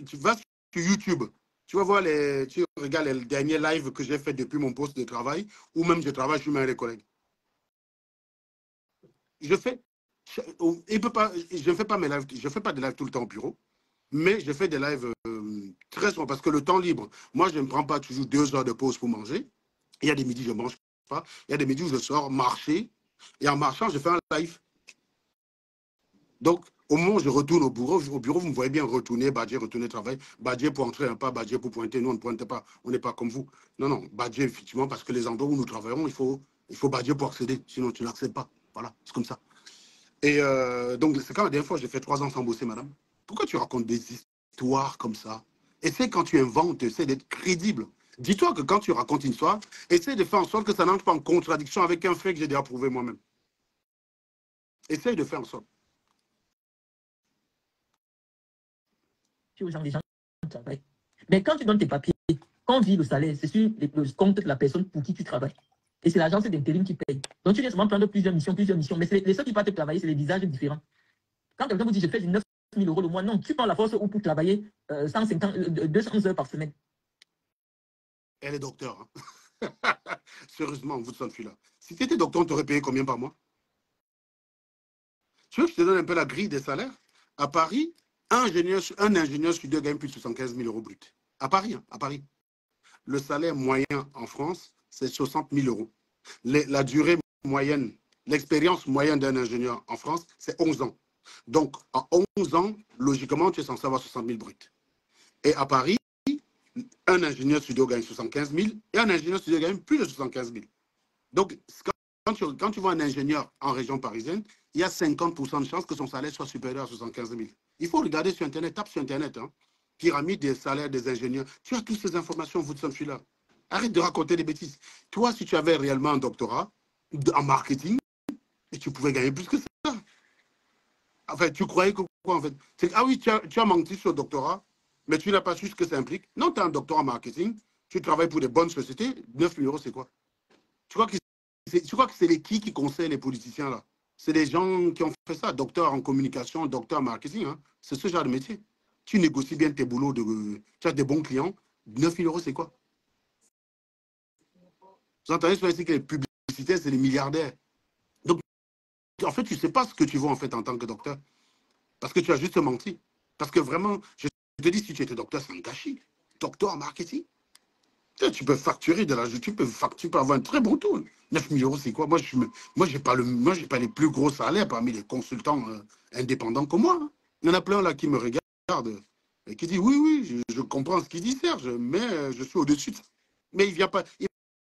Tu vas sur YouTube. Tu vas voir tu regardes les derniers lives que j'ai fait depuis mon poste de travail, ou même je travaille, je suis avec des collègues. Je ne fais pas mes lives, je fais pas de lives tout le temps au bureau, mais je fais des lives très souvent parce que le temps libre, moi je ne prends pas toujours 2 heures de pause pour manger. Il y a des midis, je ne mange pas. Il y a des midis où je sors marcher et en marchant, je fais un live. Donc, au moment où je retourne au bureau, vous me voyez bien retourner, badger, retourner travailler. Badger pour entrer un pas, badger pour pointer. Nous, on ne pointe pas. On n'est pas comme vous. Non, non, badger, effectivement, parce que les endroits où nous travaillons, il faut badger pour accéder. Sinon, tu n'accèdes pas. Voilà, c'est comme ça. Et donc, c'est quand la dernière fois, j'ai fait 3 ans sans bosser, madame. Pourquoi tu racontes des histoires comme ça? Essaie quand tu inventes, essaie d'être crédible. Dis-toi que quand tu racontes une histoire, essaie de faire en sorte que ça n'entre pas en contradiction avec un fait que j'ai déjà prouvé moi-même. Essaie de faire en sorte. Aux gens, les gens travaillent. Mais quand tu donnes tes papiers, quand on dit le salaire, c'est sur le compte de la personne pour qui tu travailles. Et c'est l'agence d'intérim qui paye. Donc tu viens seulement prendre plusieurs missions. Mais les seuls qui partent travailler, c'est les visages différents. Quand quelqu'un vous dit je fais 9 000 € le mois, non, tu prends la force ou pour travailler 200 heures par semaine. Elle est docteur. Hein. Sérieusement, vous s'en là. Si tu étais docteur, on t'aurait payé combien par mois? Tu veux que je te donne un peu la grille des salaires? À Paris, un ingénieur sur 2 gagne plus de 75 000 € brut. À Paris, hein, à Paris. Le salaire moyen en France, c'est 60 000 €. La durée moyenne, l'expérience moyenne d'un ingénieur en France, c'est 11 ans. Donc, en 11 ans, logiquement, tu es censé avoir 60 000 bruts. Et à Paris, un ingénieur sur 2 gagne 75 000 et un ingénieur sur 2 gagne plus de 75 000. Donc, quand tu vois un ingénieur en région parisienne, il y a 50% de chances que son salaire soit supérieur à 75 000. Il faut regarder sur Internet, tape sur Internet, hein. Pyramide des salaires des ingénieurs. Tu as toutes ces informations, vous de celui-là. Arrête de raconter des bêtises. Toi, si tu avais réellement un doctorat en marketing, et tu pouvais gagner plus que ça. Enfin, tu croyais que quoi, en fait? Ah oui, tu as menti sur le doctorat, mais tu n'as pas su ce que ça implique. Non, tu as un doctorat en marketing, tu travailles pour des bonnes sociétés, 9 000 €, c'est quoi? Tu crois que c'est les qui conseillent les politiciens, là? C'est des gens qui ont fait ça, docteur en communication, docteur en marketing. Hein. C'est ce genre de métier. Tu négocies bien tes boulots, tu as des bons clients, 9 000 €, c'est quoi? Vous entendez souvent ici que les publicitaires, c'est les milliardaires. Donc, en fait, tu ne sais pas ce que tu veux en fait en tant que docteur. Parce que tu as juste menti. Parce que vraiment, je te dis, si tu étais docteur, c'est un gâchis. Docteur en marketing. Tu peux facturer de l'argent, tu peux avoir un très bon taux. 9 000 €, c'est quoi? Moi, je n'ai pas les plus gros salaires parmi les consultants indépendants comme moi. Hein. Il y en a plein là qui me regardent et qui disent, oui, oui, je comprends ce qu'il dit, Serge, mais je suis au-dessus de ça. Mais il ne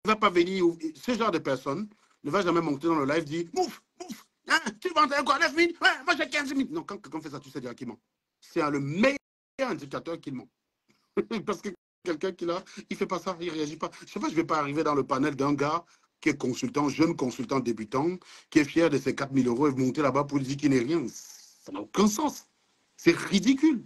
va pas venir, ce genre de personne ne va jamais monter dans le live et dire, mouf, mouf, hein, tu vends quoi, 9 000? Ouais, moi j'ai 15 000. Non, quand quelqu'un fait ça, tu sais directement. C'est le meilleur un dictateur qui ment. Parce que quelqu'un qui là, il ne fait pas ça, il ne réagit pas. Je ne sais pas, je ne vais pas arriver dans le panel d'un gars qui est consultant, jeune consultant débutant, qui est fier de ses 4 000 € et monter là-bas pour dire qu'il n'est rien. Ça n'a aucun sens. C'est ridicule.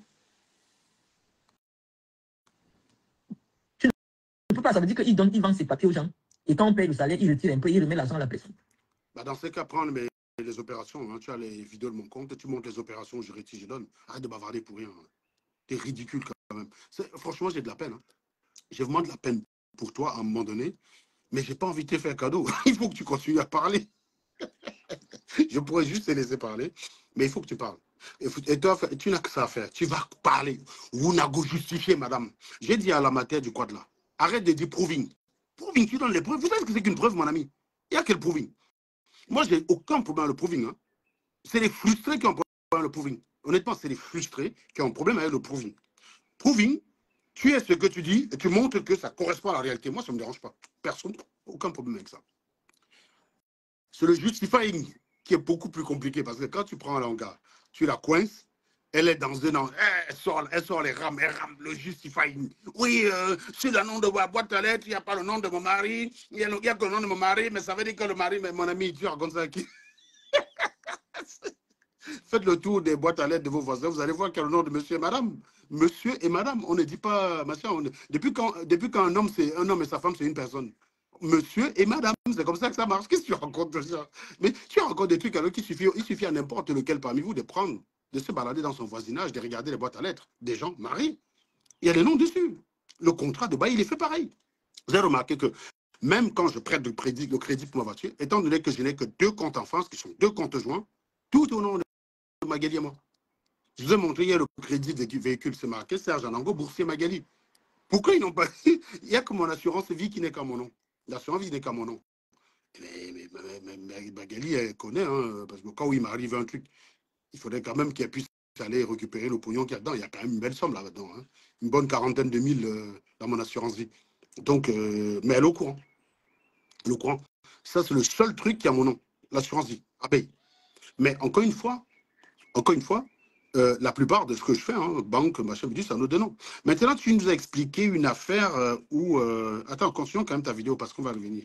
Tu ne peux pas, ça veut dire qu'il vend ses papiers aux gens. Et quand on paye le salaire, il retire un peu, il remet l'argent à la personne. Bah dans ce cas, prendre les opérations, hein, tu as les vidéos de mon compte, tu montes les opérations, je retire, je donne. Arrête de bavarder pour rien. Hein. T'es ridicule quand même. Franchement, j'ai de la peine. Hein. J'ai vraiment de la peine pour toi à un moment donné, mais je n'ai pas envie de te faire cadeau. Il faut que tu continues à parler. Je pourrais juste te laisser parler, mais il faut que tu parles. Et toi, tu n'as que ça à faire. Tu vas parler. Vous n'avez pas justifié, madame. J'ai dit à la matière du quad là, arrête de dire proving. Proving, tu donnes les preuves. Vous savez ce que c'est qu'une preuve, mon ami? Il n'y a quel proving? Moi, je n'ai aucun problème avec le proving. Hein. C'est les frustrés qui ont un problème avec le proving. Honnêtement, c'est les frustrés qui ont un problème avec le proving. Proving, tu es ce que tu dis et tu montres que ça correspond à la réalité. Moi, ça ne me dérange pas. Personne, aucun problème avec ça. C'est le justifying qui est beaucoup plus compliqué parce que quand tu prends un langage, tu la coinces, elle est dans un an, elle sort les rames, elle rame le justifying. Oui, sur le nom de ma boîte à lettres, il n'y a pas le nom de mon mari, il n'y a que le nom de mon mari, mais ça veut dire que le mari, mais mon ami, tu racontes ça à qui? Faites le tour des boîtes à lettres de vos voisins, vous allez voir qu'il y a le nom de monsieur et madame. Monsieur et madame, on ne dit pas, machin, depuis quand un homme et sa femme, c'est une personne. Monsieur et madame, c'est comme ça que ça marche. Qu'est-ce que tu racontes déjà? Mais tu racontes des trucs alors qu'il suffit à n'importe lequel parmi vous de prendre, de se balader dans son voisinage, de regarder les boîtes à lettres des gens mariés. Il y a les noms dessus. Le contrat de bail, il est fait pareil. Vous avez remarqué que même quand je prête le crédit pour ma voiture, étant donné que je n'ai que 2 comptes en France, qui sont 2 comptes joints, tout au nom de Magali et moi. Je vous ai montré hier le crédit du véhicule, c'est marqué Serge Anango, boursier Magali. Pourquoi ils n'ont pas... Il n'y a que mon assurance vie qui n'est qu'à mon nom. L'assurance vie n'est qu'à mon nom. Mais Magali, elle connaît, hein, parce que quand il m'arrive un truc, il faudrait quand même qu'elle puisse aller récupérer le pognon qu'il y a dedans. Il y a quand même une belle somme là-dedans. Hein. Une bonne 40aine de mille dans mon assurance vie. Donc, mais elle est au courant. Elle est au courant. Ça, c'est le seul truc qui a mon nom. L'assurance vie. À payer. Mais encore une fois, la plupart de ce que je fais, hein, banque, machin, c'est un autre nom. Maintenant, tu nous as expliqué une affaire où... attends, continue quand même ta vidéo parce qu'on va revenir.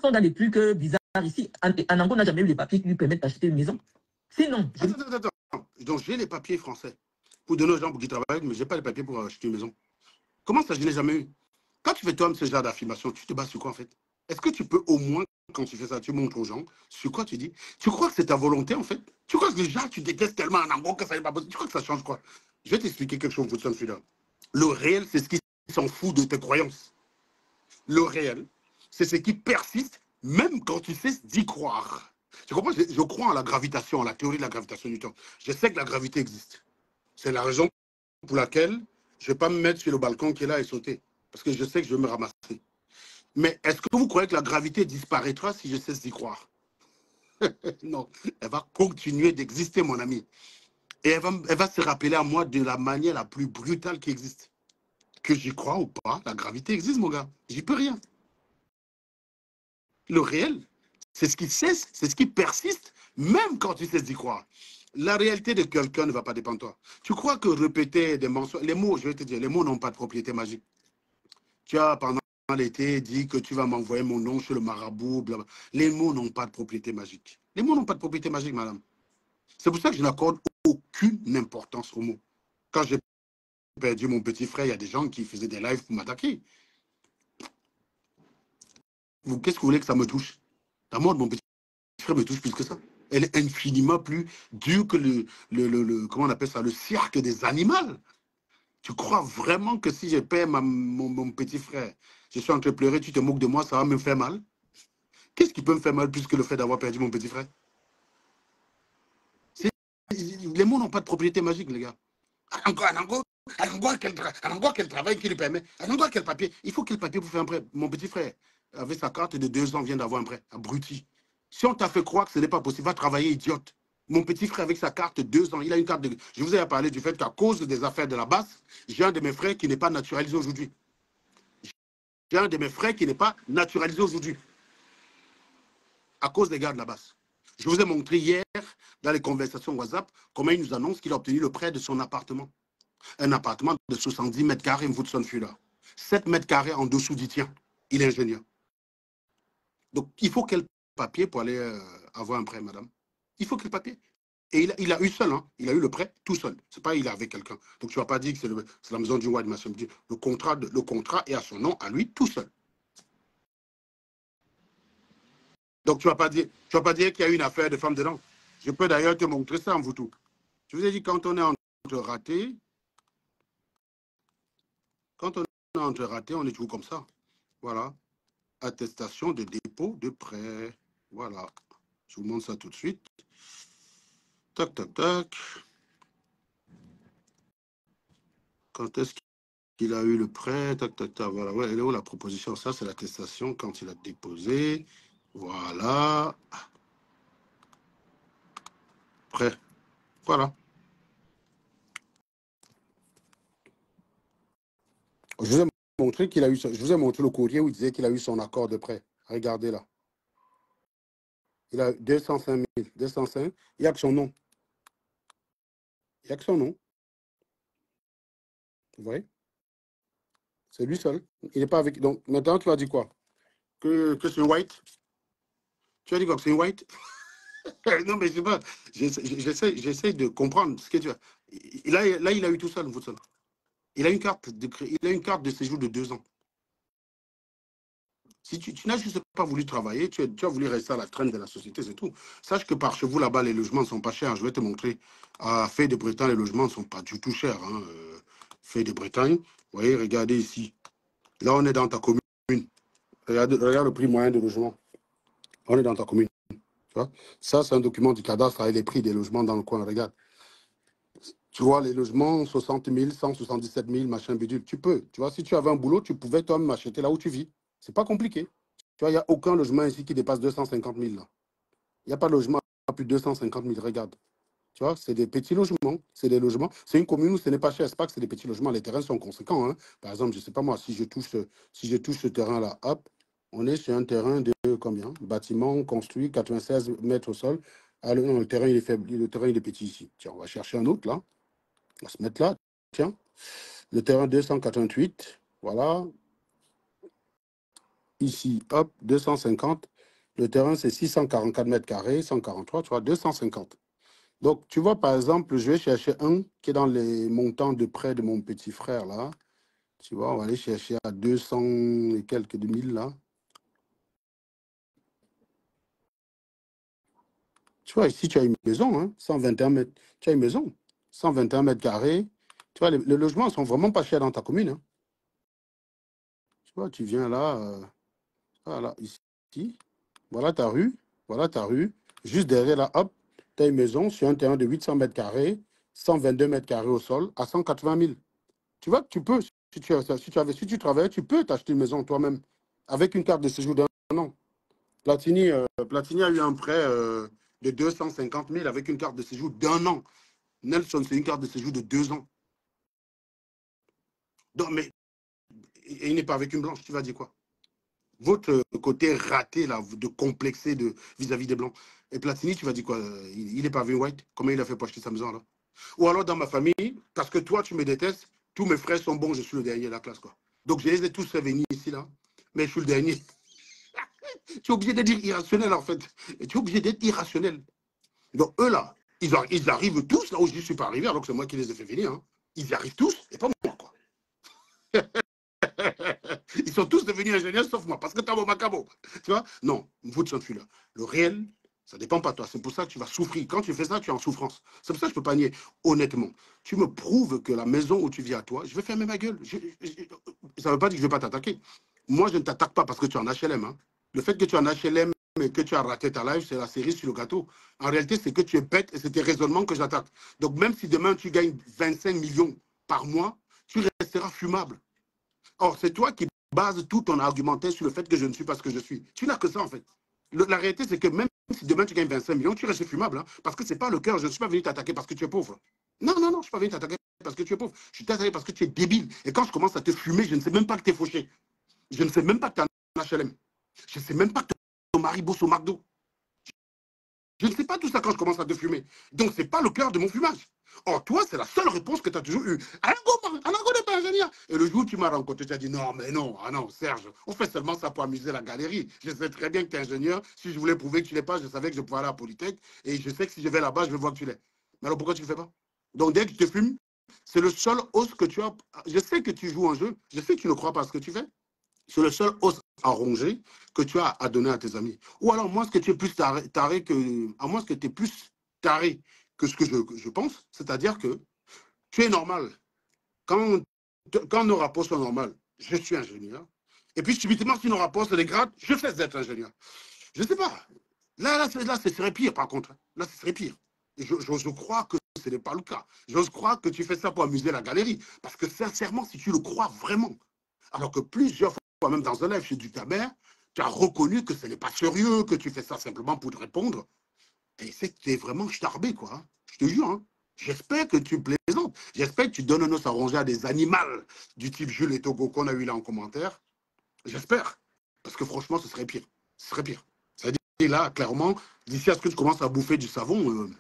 Dans les plus bizarres ici, Anango n'a jamais eu les papiers qui lui permettent d'acheter une maison. Sinon... Attends. Donc, j'ai les papiers français pour donner aux gens qui travaillent, mais je n'ai pas les papiers pour acheter une maison. Comment ça, je n'ai jamais eu? Quand tu fais toi-même ce genre d'affirmation, tu te bases sur quoi en fait? Est-ce que tu peux au moins, quand tu fais ça, tu montres aux gens sur quoi tu dis? Tu crois que c'est ta volonté en fait? Tu crois que déjà tu détestes tellement Anango que ça n'est pas possible? Tu crois que ça change quoi? Je vais t'expliquer quelque chose, celui-là. Le réel, c'est ce qui s'en fout de tes croyances. Le réel, c'est ce qui persiste même quand tu cesses d'y croire. Tu comprends? Je crois en la gravitation, en la théorie de la gravitation du temps. Je sais que la gravité existe. C'est la raison pour laquelle je ne vais pas me mettre sur le balcon qui est là et sauter. Parce que je sais que je vais me ramasser. Mais est-ce que vous croyez que la gravité disparaîtra si je cesse d'y croire? Non, elle va continuer d'exister, mon ami. Et elle va se rappeler à moi de la manière la plus brutale qui existe. Que j'y crois ou pas, la gravité existe, mon gars. J'y peux rien. Le réel, c'est ce qui cesse, c'est ce qui persiste, même quand tu cesses d'y croire. La réalité de quelqu'un ne va pas dépendre de toi. Tu crois que répéter des mensonges, les mots, je vais te dire, les mots n'ont pas de propriété magique. Tu as pendant l'été dit que tu vas m'envoyer mon nom chez le marabout, blablabla. Les mots n'ont pas de propriété magique. Les mots n'ont pas de propriété magique, madame. C'est pour ça que je n'accorde aucune importance aux mots. Quand j'ai perdu mon petit frère, il y a des gens qui faisaient des lives pour m'attaquer. Qu'est-ce que vous voulez que ça me touche? La mort de mon petit frère me touche plus que ça. Elle est infiniment plus dure que comment on appelle ça, le cirque des animaux. Tu crois vraiment que si je perds mon petit frère, je suis en train de pleurer, tu te moques de moi, ça va me faire mal? Qu'est-ce qui peut me faire mal plus que le fait d'avoir perdu mon petit frère? Les mots n'ont pas de propriété magique, les gars. Anango, quel travail qui lui permet? Anango, quel papier? Il faut quel papier pour faire un prêt? Mon petit frère, avec sa carte de 2 ans, vient d'avoir un prêt. Abruti. Si on t'a fait croire que ce n'est pas possible, va travailler, idiote. Mon petit frère, avec sa carte 2 ans, il a une carte de... Je vous ai parlé du fait qu'à cause des affaires de la basse, j'ai un de mes frères qui n'est pas naturalisé aujourd'hui. J'ai un de mes frères qui n'est pas naturalisé aujourd'hui. À cause des gars de la basse. Je vous ai montré hier, dans les conversations WhatsApp, comment il nous annonce qu'il a obtenu le prêt de son appartement. Un appartement de 70 mètres carrés, Mvoutson fut là. 7 mètres carrés en dessous dit, tiens, il est ingénieur. Donc, il faut quel papier pour aller avoir un prêt, madame? Il faut quel papier? Et il a eu seul, hein. Il a eu le prêt tout seul. C'est pas il est avec quelqu'un. Donc, tu ne vas pas dire que c'est la maison du White Machin. Le contrat est à son nom, à lui, tout seul. Donc, tu ne vas pas dire qu'il y a une affaire de femme dedans. Je peux d'ailleurs te montrer ça en tout. Je vous ai dit, quand on est entre ratés, on est toujours comme ça. Voilà. Attestation de dépôt de prêt. Voilà. Je vous montre ça tout de suite. Tac, tac, tac. Quand est-ce qu'il a eu le prêt? Tac, tac, tac. Voilà. Ouais, elle est où la proposition? Ça, c'est l'attestation quand il a déposé. Voilà. Prêt. Voilà. Je vous ai montré qu'il a eu. Je vous ai montré le courrier où il disait qu'il a eu son accord de prêt. Regardez là. Il a 205 000. 205. Il n'y a que son nom. Il n'y a que son nom. Vous voyez? C'est lui seul. Il n'est pas avec. Donc, maintenant, tu vas dire quoi? Que c'est une white? Tu vas dire quoi? Que c'est une white? Non, mais je sais pas. J'essaie de comprendre ce que tu as. Là, il a eu tout seul, vous seul. Il a une carte de séjour de 2 ans. Si tu n'as juste pas voulu travailler, tu as voulu rester à la traîne de la société, c'est tout. Sache que par chez vous, là-bas, les logements ne sont pas chers. Je vais te montrer. À Fay de Bretagne, les logements ne sont pas du tout chers. Hein. Fay de Bretagne, vous voyez, regardez ici. Là, on est dans ta commune. Regarde le prix moyen de logement. On est dans ta commune. Tu vois? Ça, c'est un document du cadastre avec les prix des logements dans le coin. Regarde. Tu vois, les logements, 60 000, 177 000, machin bidule. Tu peux. Tu vois, si tu avais un boulot, tu pouvais toi-même acheter là où tu vis. C'est pas compliqué. Tu vois, il n'y a aucun logement ici qui dépasse 250 000. Là. Il n'y a pas de logement à plus de 250 000. Regarde. Tu vois, c'est des petits logements. C'est des logements. C'est une commune où ce n'est pas cher. Ce n'est pas que c'est des petits logements. Les terrains sont conséquents. Hein. Par exemple, je ne sais pas moi, si je touche ce terrain-là, hop, on est sur un terrain de combien? Bâtiment construit, 96 mètres au sol. Ah, non, le terrain, il est faible. Le terrain, il est petit ici. Tiens, on va chercher un autre là. On va se mettre là. Tiens. Le terrain 288. Voilà. Ici, hop, 250. Le terrain, c'est 644 mètres carrés, 143, tu vois, 250. Donc, tu vois, par exemple, je vais chercher un qui est dans les montants de prêt de mon petit frère, là. Tu vois, on va aller chercher à 200 et quelques de mille, là. Tu vois, ici, tu as une maison, hein, 121 mètres. Tu as une maison, 121 mètres carrés. Tu vois, les logements ne sont vraiment pas chers dans ta commune. Hein. Tu vois, tu viens là, voilà, ici. Voilà ta rue. Voilà ta rue. Juste derrière là, hop, tu as une maison sur un terrain de 800 mètres carrés, 122 mètres carrés au sol, à 180 000. Tu vois que tu peux, si tu travailles, tu peux t'acheter une maison toi-même avec une carte de séjour d'un an. Platini a eu un prêt de 250 000 avec une carte de séjour d'un an. Nelson, c'est une carte de séjour de 2 ans. Donc, mais il n'est pas avec une blanche, tu vas dire quoi? Votre côté raté, là, de complexé vis-à-vis des blancs. Et Platini, tu vas dire quoi? Il n'est pas avec white? Comment il a fait pour acheter sa maison, là? Ou alors dans ma famille, parce que toi, tu me détestes, tous mes frères sont bons, je suis le dernier de la classe, quoi. Donc, je les ai tous fait venir ici, là. Mais je suis le dernier. Tu es obligé d'être irrationnel, en fait. Et tu es obligé d'être irrationnel. Donc, eux, là, ils arrivent tous là où je ne suis pas arrivé, alors que c'est moi qui les ai fait venir. Hein. Ils y arrivent tous, et pas moi, quoi. Ils sont tous devenus ingénieurs, sauf moi, parce que t'as mon macabo. Tu vois? Non, vous de là. Le réel, ça ne dépend pas de toi. C'est pour ça que tu vas souffrir. Quand tu fais ça, tu es en souffrance. C'est pour ça que je ne peux pas nier. Honnêtement, tu me prouves que la maison où tu vis à toi, je vais fermer ma gueule. Ça ne veut pas dire que je ne vais pas t'attaquer. Moi, je ne t'attaque pas parce que tu es en HLM. Hein. Le fait que tu es en HLM et que tu as raté ta live, c'est la cerise sur le gâteau. En réalité, c'est que tu es bête et c'est tes raisonnements que j'attaque. Donc, même si demain tu gagnes 25 millions par mois, tu resteras fumable. Or, c'est toi qui bases tout ton argumentaire sur le fait que je ne suis pas ce que je suis. Tu n'as que ça, en fait. La réalité, c'est que même si demain tu gagnes 25 millions, tu restes fumable. Hein, parce que ce n'est pas le cœur. Je ne suis pas venu t'attaquer parce que tu es pauvre. Non, non, non, je ne suis pas venu t'attaquer parce que tu es pauvre. Je suis t'attaqué parce que tu es débile. Et quand je commence à te fumer, je ne sais même pas que tu es fauché. Je ne sais même pas que tu es en HLM. Je ne sais même pas que ton mari bosse au McDo. Je ne sais pas tout ça quand je commence à te fumer. Donc, ce n'est pas le cœur de mon fumage. Or, toi, c'est la seule réponse que tu as toujours eue. Anango n'est pas ingénieur. Et le jour où tu m'as rencontré, tu as dit non, mais non, ah non, Serge, on fait seulement ça pour amuser la galerie. Je sais très bien que tu es ingénieur. Si je voulais prouver que tu ne l'es pas, je savais que je pouvais aller à Polytech. Et je sais que si je vais là-bas, je vais voir que tu l'es. Mais alors, pourquoi tu ne le fais pas? Donc, dès que tu te fumes, c'est le seul os que tu as. Je sais que tu joues un jeu. Je sais que tu ne crois pas à ce que tu fais. C'est le seul os à ronger que tu as à donner à tes amis. Ou alors, moi, ce que tu es plus taré que. À moins que tu es plus taré que ce que je pense, c'est-à-dire que tu es normal. Quand nos rapports sont normaux, je suis ingénieur. Et puis, subitement, si nos rapports se dégradent, je cesse d'être ingénieur. Je ne sais pas. Là, ce serait pire, par contre. Là, ce serait pire. Et j'ose croire que ce n'est pas le cas. J'ose croire que tu fais ça pour amuser la galerie. Parce que, sincèrement, si tu le crois vraiment, alors que plusieurs fois, même dans un live chez Ducaber, tu as reconnu que ce n'est pas sérieux, que tu fais ça simplement pour te répondre. Et c'est que tu es vraiment starbé, quoi. Je te jure. Hein. J'espère que tu plaisantes. J'espère que tu donnes un os à ronger à des animaux du type Jules et Togo qu'on a eu là en commentaire. J'espère. Parce que franchement, ce serait pire. Ce serait pire. C'est-à-dire, là, clairement, d'ici à ce que tu commences à bouffer du savon,